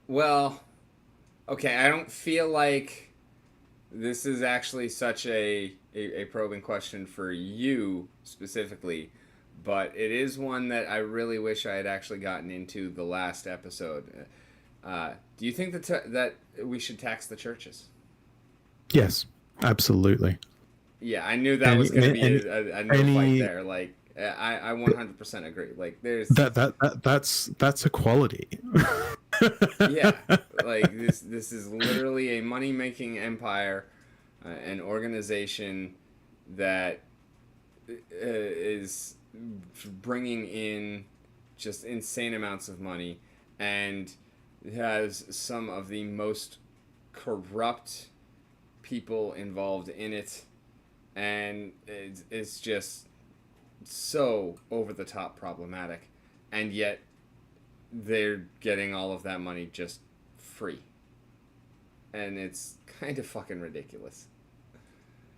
Well, okay, I don't feel like this is actually such a probing question for you specifically, but it is one that I really wish I had actually gotten into the last episode. Do you think that we should tax the churches? Yes, absolutely. Yeah, I knew that was going to be a no fight there. Like, I 100% agree. Like, there's that's equality. yeah, like this is literally a money making empire, an organization that is bringing in just insane amounts of money and has some of the most corrupt people involved in it, and it's just so over the top problematic, and yet they're getting all of that money just free, and it's kind of fucking ridiculous.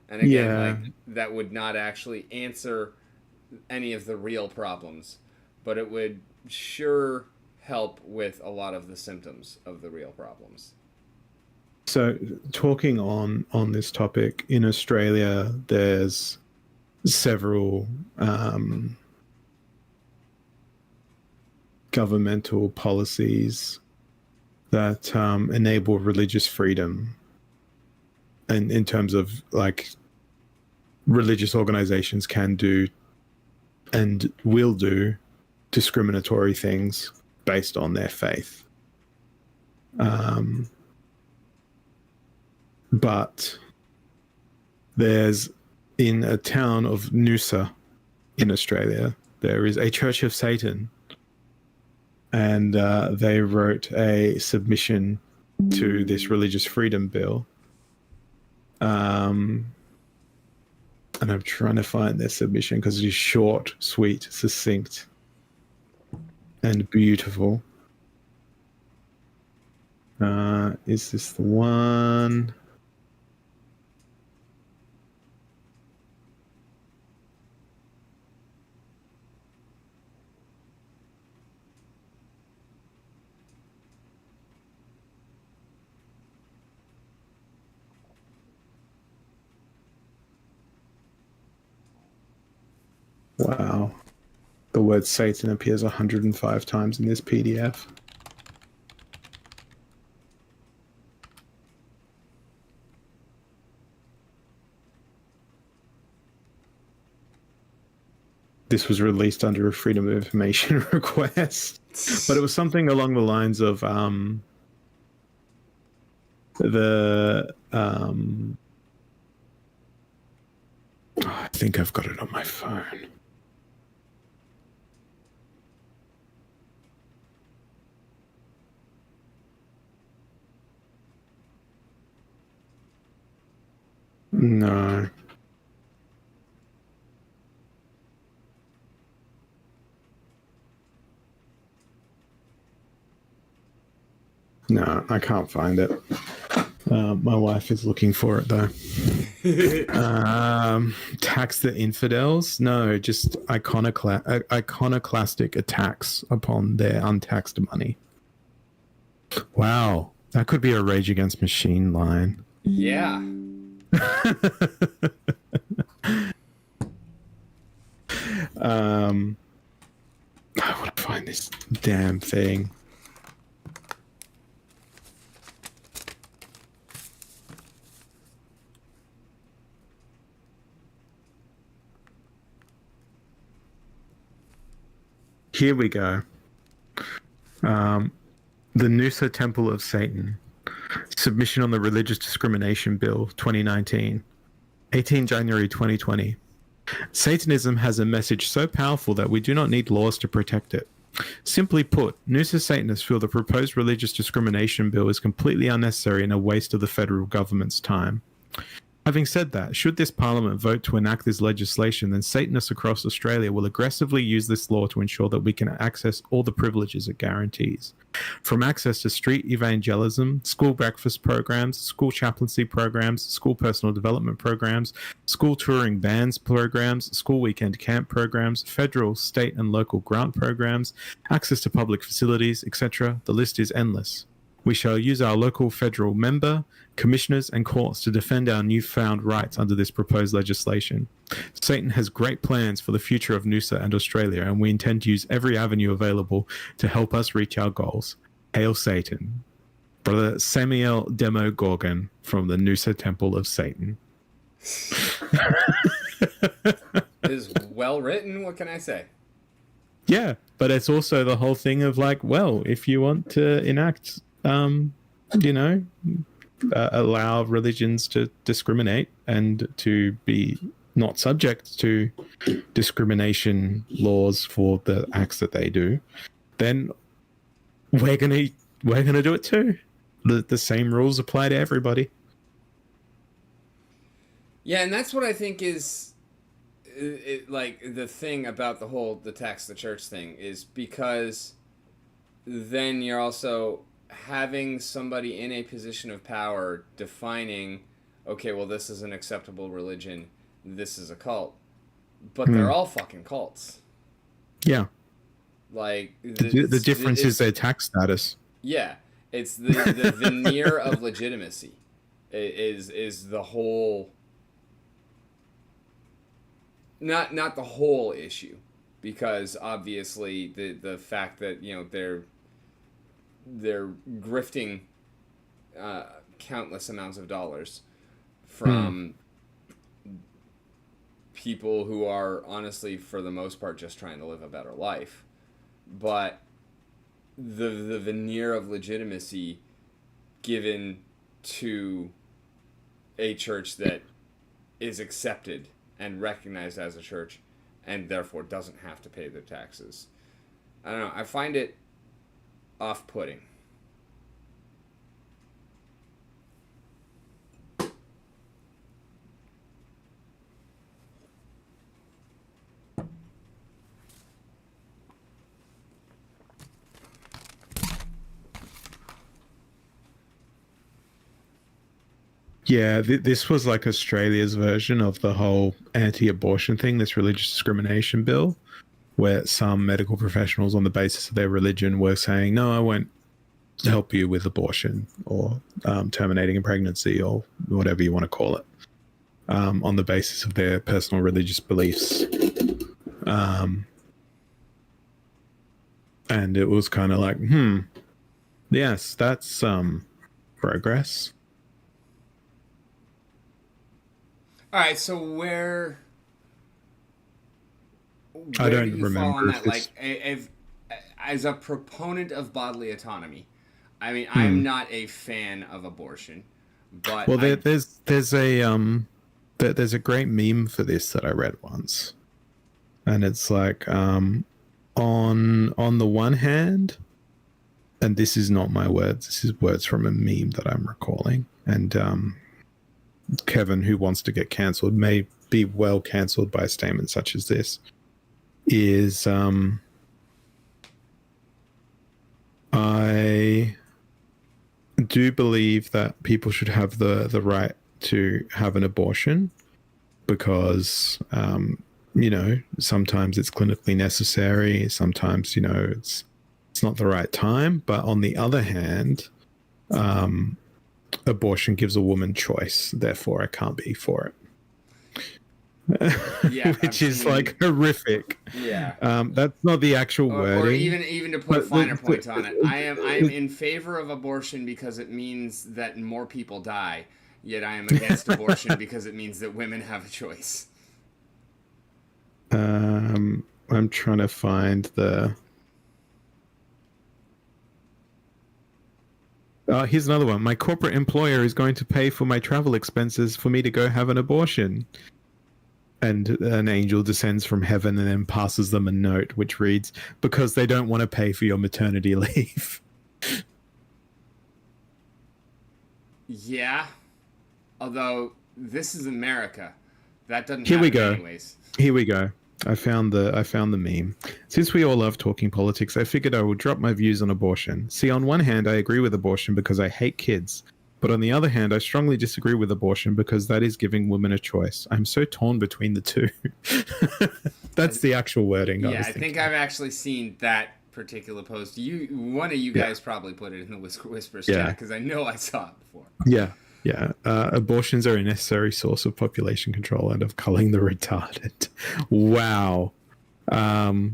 And again, like, that would not actually answer any of the real problems, but it would sure help with a lot of the symptoms of the real problems. So, talking on this topic, in Australia, there's several governmental policies that enable religious freedom, and in terms of like religious organizations can do and will do discriminatory things based on their faith. But there's, in a town of Noosa in Australia, there is a Church of Satan, and they wrote a submission to this religious freedom bill. And I'm trying to find their submission because it is short, sweet, succinct, and beautiful. Is this the one? Wow. The word Satan appears 105 times in this PDF. This was released under a Freedom of Information request, but it was something along the lines of I think I've got it on my phone. No. No, I can't find it. My wife is looking for it though. Tax the infidels? No, just iconoclastic attacks upon their untaxed money. Wow, that could be a Rage Against Machine line. Yeah. I want to find this damn thing. Here we go. The Noosa Temple of Satan. Submission on the Religious Discrimination Bill 2019. 18 January 2020. Satanism has a message so powerful that we do not need laws to protect it. Simply put, Noosa Satanists feel the proposed religious discrimination bill is completely unnecessary and a waste of the federal government's time. Having said that, should this parliament vote to enact this legislation, then Satanists across Australia will aggressively use this law to ensure that we can access all the privileges it guarantees. From access to street evangelism, school breakfast programs, school chaplaincy programs, school personal development programs, school touring bands programs, school weekend camp programs, federal, state and local grant programs, access to public facilities, etc. The list is endless. We shall use our local federal member, commissioners and courts to defend our newfound rights under this proposed legislation. Satan has great plans for the future of Noosa and Australia, and we intend to use every avenue available to help us reach our goals. Hail Satan. Brother Samuel Demogorgon from the Noosa Temple of Satan. It is well written, what can I say? Yeah, but it's also the whole thing of like, well, if you want to enact allow religions to discriminate and to be not subject to discrimination laws for the acts that they do, then we're gonna do it too. The same rules apply to everybody. Yeah, and that's what I think is like the thing about the tax the church thing is because then you're also having somebody in a position of power defining, okay, well, this is an acceptable religion, this is a cult, but they're all fucking cults. Yeah. Like the difference is their tax status. Yeah, it's the veneer of legitimacy is the whole. Not the whole issue, because obviously the fact that they're grifting countless amounts of dollars from people who are honestly, for the most part, just trying to live a better life. But the veneer of legitimacy given to a church that is accepted and recognized as a church and therefore doesn't have to pay their taxes. I don't know. I find it off-putting. Yeah, this was like Australia's version of the whole anti-abortion thing, this religious discrimination bill, where some medical professionals on the basis of their religion were saying, no, I won't help you with abortion or terminating a pregnancy or whatever you want to call it, on the basis of their personal religious beliefs. And it was kind of like, yes, that's progress. All right, so where I don't do you remember fall on if that? Like, as a proponent of bodily autonomy, I mean, I'm not a fan of abortion, but well, there's there's a great meme for this that I read once, and it's like, on the one hand, and this is not my words, this is words from a meme that I'm recalling, and Kevin, who wants to get cancelled, may be well cancelled by a statement such as this, is I do believe that people should have the right to have an abortion because sometimes it's clinically necessary, sometimes it's not the right time, but on the other hand, abortion gives a woman choice, therefore I can't be for it. Yeah, which is like horrific. Yeah, that's not the actual wording. Or even to put a finer point on it, I am in favor of abortion because it means that more people die. Yet I am against abortion because it means that women have a choice. I'm trying to find the. Here's another one. My corporate employer is going to pay for my travel expenses for me to go have an abortion. And an angel descends from heaven and then passes them a note which reads, because they don't want to pay for your maternity leave. Yeah. Although, this is America. That doesn't Here we happen go. anyways. Here we go. I found the meme. Since we all love talking politics, I figured I would drop my views on abortion. See, on one hand, I agree with abortion because I hate kids. But on the other hand, I strongly disagree with abortion because that is giving women a choice. I'm so torn between the two. That's the actual wording. Yeah, I think I've actually seen that particular post. One of you guys probably put it in the WhiSKR Whispers chat because I know I saw it before. Yeah. Abortions are a necessary source of population control and of culling the retarded. Wow. Well,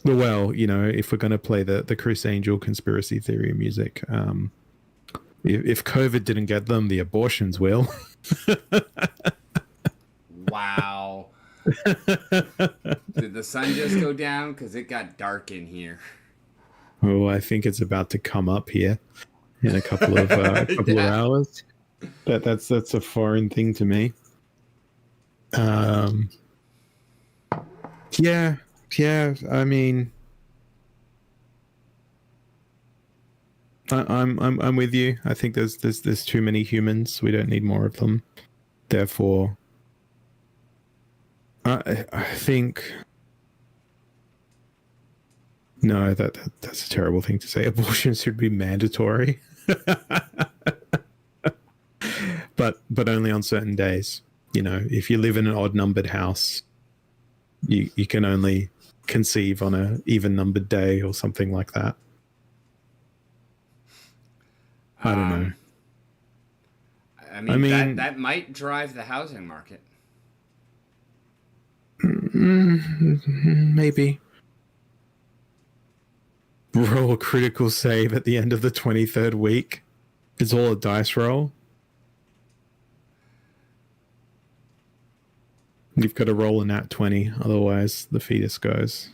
if we're going to play the Chris Angel conspiracy theory music, if COVID didn't get them, the abortions will. Wow. Did the sun just go down? Because it got dark in here. Oh, I think it's about to come up here in a couple of of hours. That's a foreign thing to me. Yeah. I mean, I'm with you. I think there's too many humans. We don't need more of them. Therefore, I think no, that's a terrible thing to say. Abortion should be mandatory, but only on certain days. If you live in an odd numbered house, you can only conceive on a even numbered day or something like that. I don't know. I mean that might drive the housing market. Maybe. Roll a critical save at the end of the 23rd week. It's all a dice roll. You've got to roll a nat 20, otherwise the fetus goes.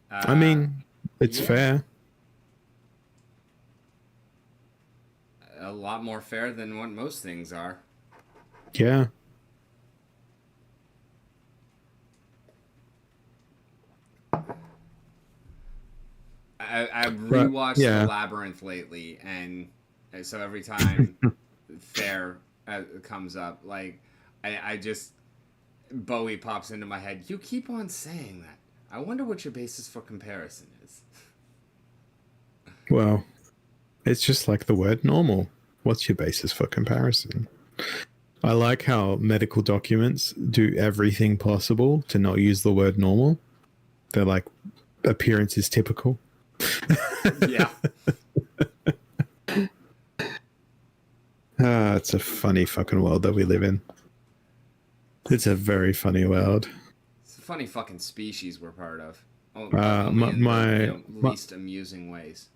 I mean, it's fair. A lot more fair than what most things are. Yeah. I've rewatched The Labyrinth lately, and so every time fair comes up, like I just Bowie pops into my head. You keep on saying that. I wonder what your basis for comparison is. Well, it's just like the word normal. What's your basis for comparison? I like how medical documents do everything possible to not use the word normal. They're like, appearance is typical. Yeah. It's a funny fucking world that we live in. It's a very funny world. It's a funny fucking species we're part of. Least amusing ways.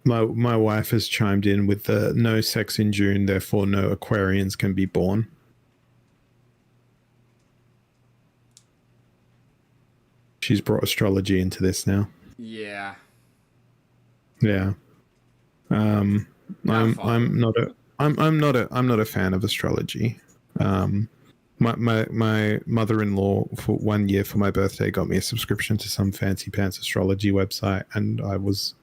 My wife has chimed in with the no sex in June, therefore no Aquarians can be born. She's brought astrology into this now. Yeah. Yeah. I'm not I'm not a fan of astrology. My mother-in-law for 1 year for my birthday got me a subscription to some fancy pants astrology website, and I was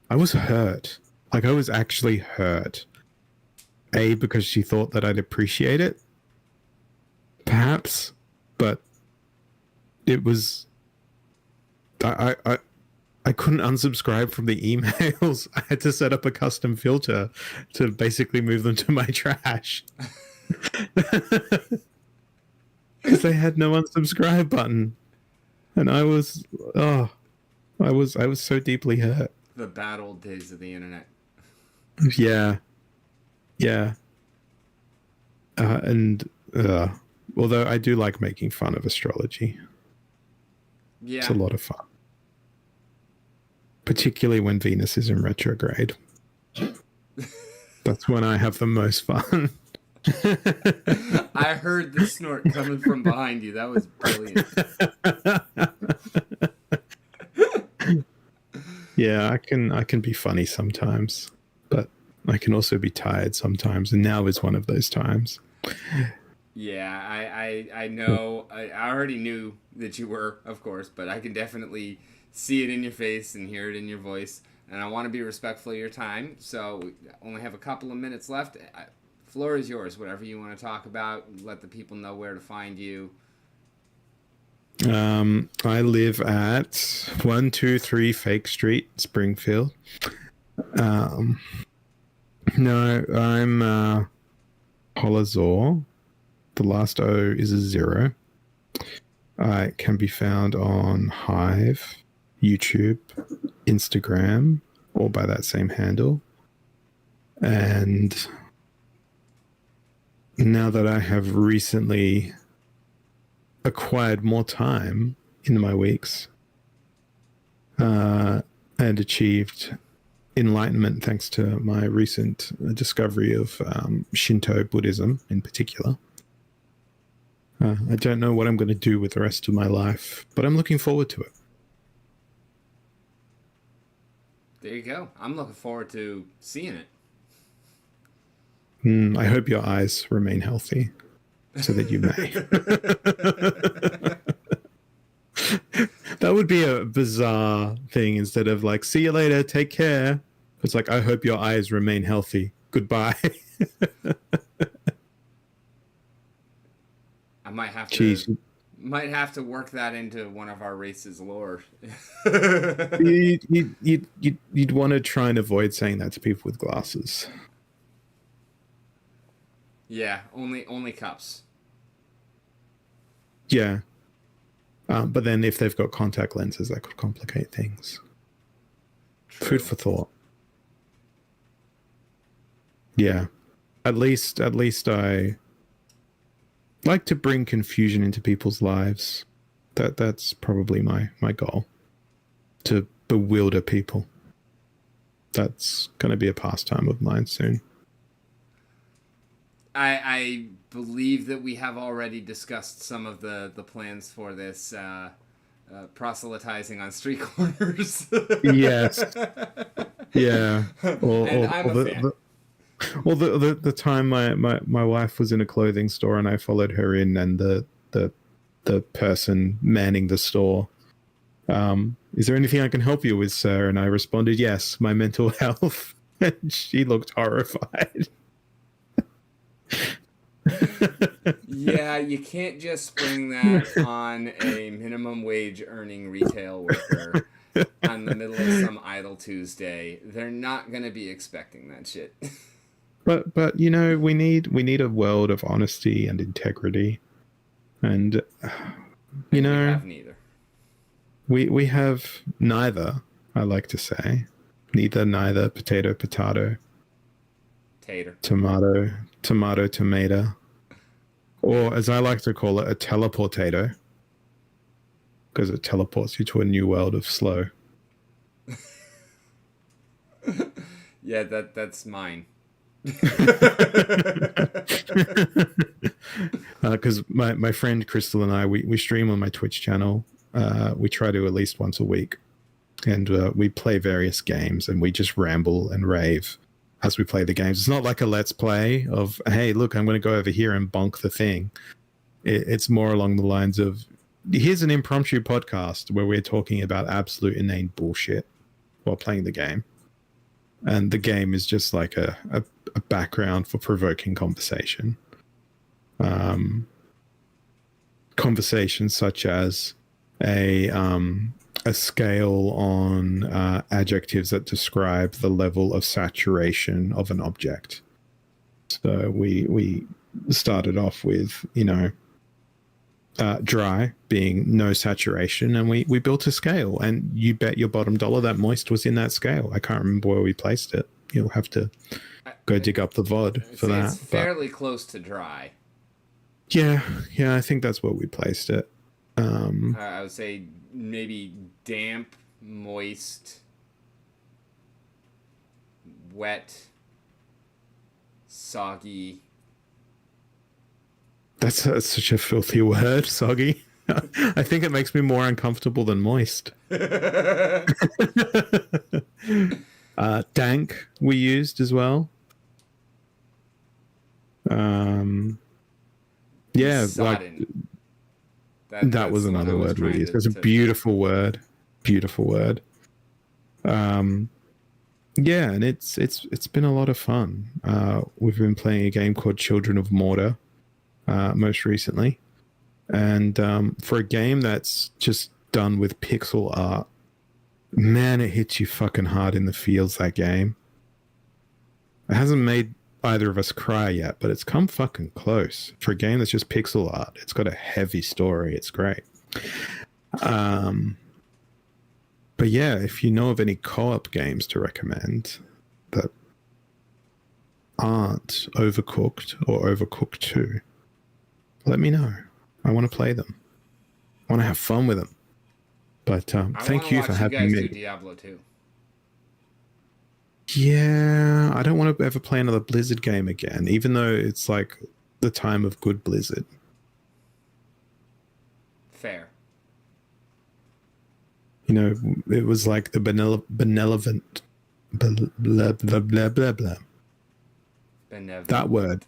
hurt. Like, I was actually hurt. A, because she thought that I'd appreciate it, perhaps, but it was I couldn't unsubscribe from the emails. I had to set up a custom filter to basically move them to my trash. Because they had no unsubscribe button. And I was so deeply hurt. The bad old days of the internet. Yeah. Yeah. Although I do like making fun of astrology. Yeah. It's a lot of fun. Particularly when Venus is in retrograde. That's when I have the most fun. I heard the snort coming from behind you. That was brilliant. Yeah, I can be funny sometimes, but I can also be tired sometimes, and now is one of those times. Yeah, I know. I already knew that you were, of course, but I can definitely see it in your face and hear it in your voice. And I want to be respectful of your time, so we only have a couple of minutes left. Floor is yours. Whatever you want to talk about, let the people know where to find you. I live at 123 Fake Street, Springfield. No, I'm Holoz0r. The last O is a 0. I can be found on Hive, YouTube, Instagram, all by that same handle. And now that I have recently acquired more time in my weeks and achieved enlightenment thanks to my recent discovery of Shinto Buddhism in particular. I don't know what I'm going to do with the rest of my life, but I'm looking forward to it. There you go. I'm looking forward to seeing it. I hope your eyes remain healthy so that you may. That would be a bizarre thing. Instead of like, see you later, take care. It's like, I hope your eyes remain healthy. Goodbye. I might have to Jeez. might have to work that into one of our race's lore. You'd want to try and avoid saying that to people with glasses. Yeah, only cups. Yeah. But then if they've got contact lenses, that could complicate things. True. Food for thought. Yeah. At least I like to bring confusion into people's lives. That's probably my goal. To bewilder people. That's going to be a pastime of mine soon. I believe that we have already discussed some of the plans for this proselytizing on street corners. Yes. Yeah. And I'm a fan. The time my wife was in a clothing store and I followed her in, and the person manning the store, is there anything I can help you with, sir? And I responded, yes, my mental health. And she looked horrified. Yeah, you can't just spring that on a minimum wage earning retail worker on the middle of some idle Tuesday. They're not going to be expecting that shit. But you know, we need a world of honesty and integrity, and you know, we have neither. We have neither. I like to say, neither. Potato, Tater. Tomato, or as I like to call it, a teleportato, because it teleports you to a new world of slow. Yeah, that's mine. Because my friend Crystal and I, we stream on my Twitch channel. We try to at least once a week, and we play various games, and we just ramble and rave as we play the games. It's not like a let's play of, hey, look, I'm going to go over here and bonk the thing. It's more along the lines of, here's an impromptu podcast where we're talking about absolute inane bullshit while playing the game. And the game is just like a background for provoking conversation. Conversations such as a scale on adjectives that describe the level of saturation of an object. So we started off with, dry being no saturation, and we built a scale, and you bet your bottom dollar that moist was in that scale. I can't remember where we placed it. You'll have to go dig up the VOD for that. It's fairly close to dry. Yeah, I think that's where we placed it. I would say maybe damp, moist, wet, soggy. That's such a filthy word, soggy. I think it makes me more uncomfortable than moist. Dank we used as well. Yeah, Sodden. That was another word we used. It's a beautiful word. Beautiful word. Yeah, and it's been a lot of fun. We've been playing a game called Children of Mortar most recently. And for a game that's just done with pixel art, man, it hits you fucking hard in the feels, that game. It hasn't made either of us cry yet, but it's come fucking close. For a game that's just pixel art, it's got a heavy story. It's great. But yeah, if you know of any co-op games to recommend that aren't Overcooked or Overcooked 2, let me know. I want to play them. I want to have fun with them. But thank you for having me. Do Diablo 2. Yeah, I don't want to ever play another Blizzard game again, even though it's like the time of good Blizzard. Fair. It was like the benevolent blah, blah, blah, blah, blah, blah. Benevolent. That word.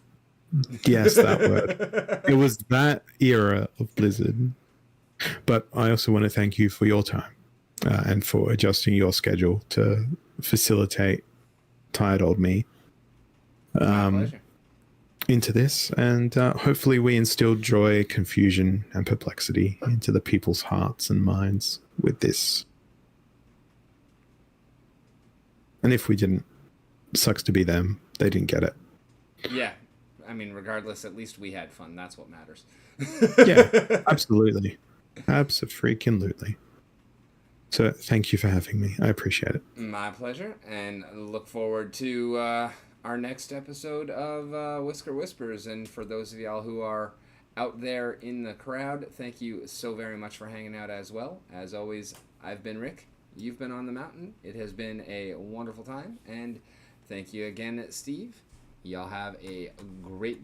Yes, that word. It was that era of Blizzard. But I also want to thank you for your time and for adjusting your schedule to facilitate tired old me into this. And hopefully we instilled joy, confusion, and perplexity into the people's hearts and minds with this. And if we didn't, sucks to be them. They didn't get it. Yeah. I mean, regardless, at least we had fun. That's what matters. Yeah, absolutely. Absolutely. So thank you for having me. I appreciate it. My pleasure. And look forward to our next episode of WhiSKR Whispers. And for those of y'all who are out there in the crowd, thank you so very much for hanging out as well. As always, I've been Rick. You've been On the Mountain. It has been a wonderful time. And thank you again, Steve. Y'all have a great day.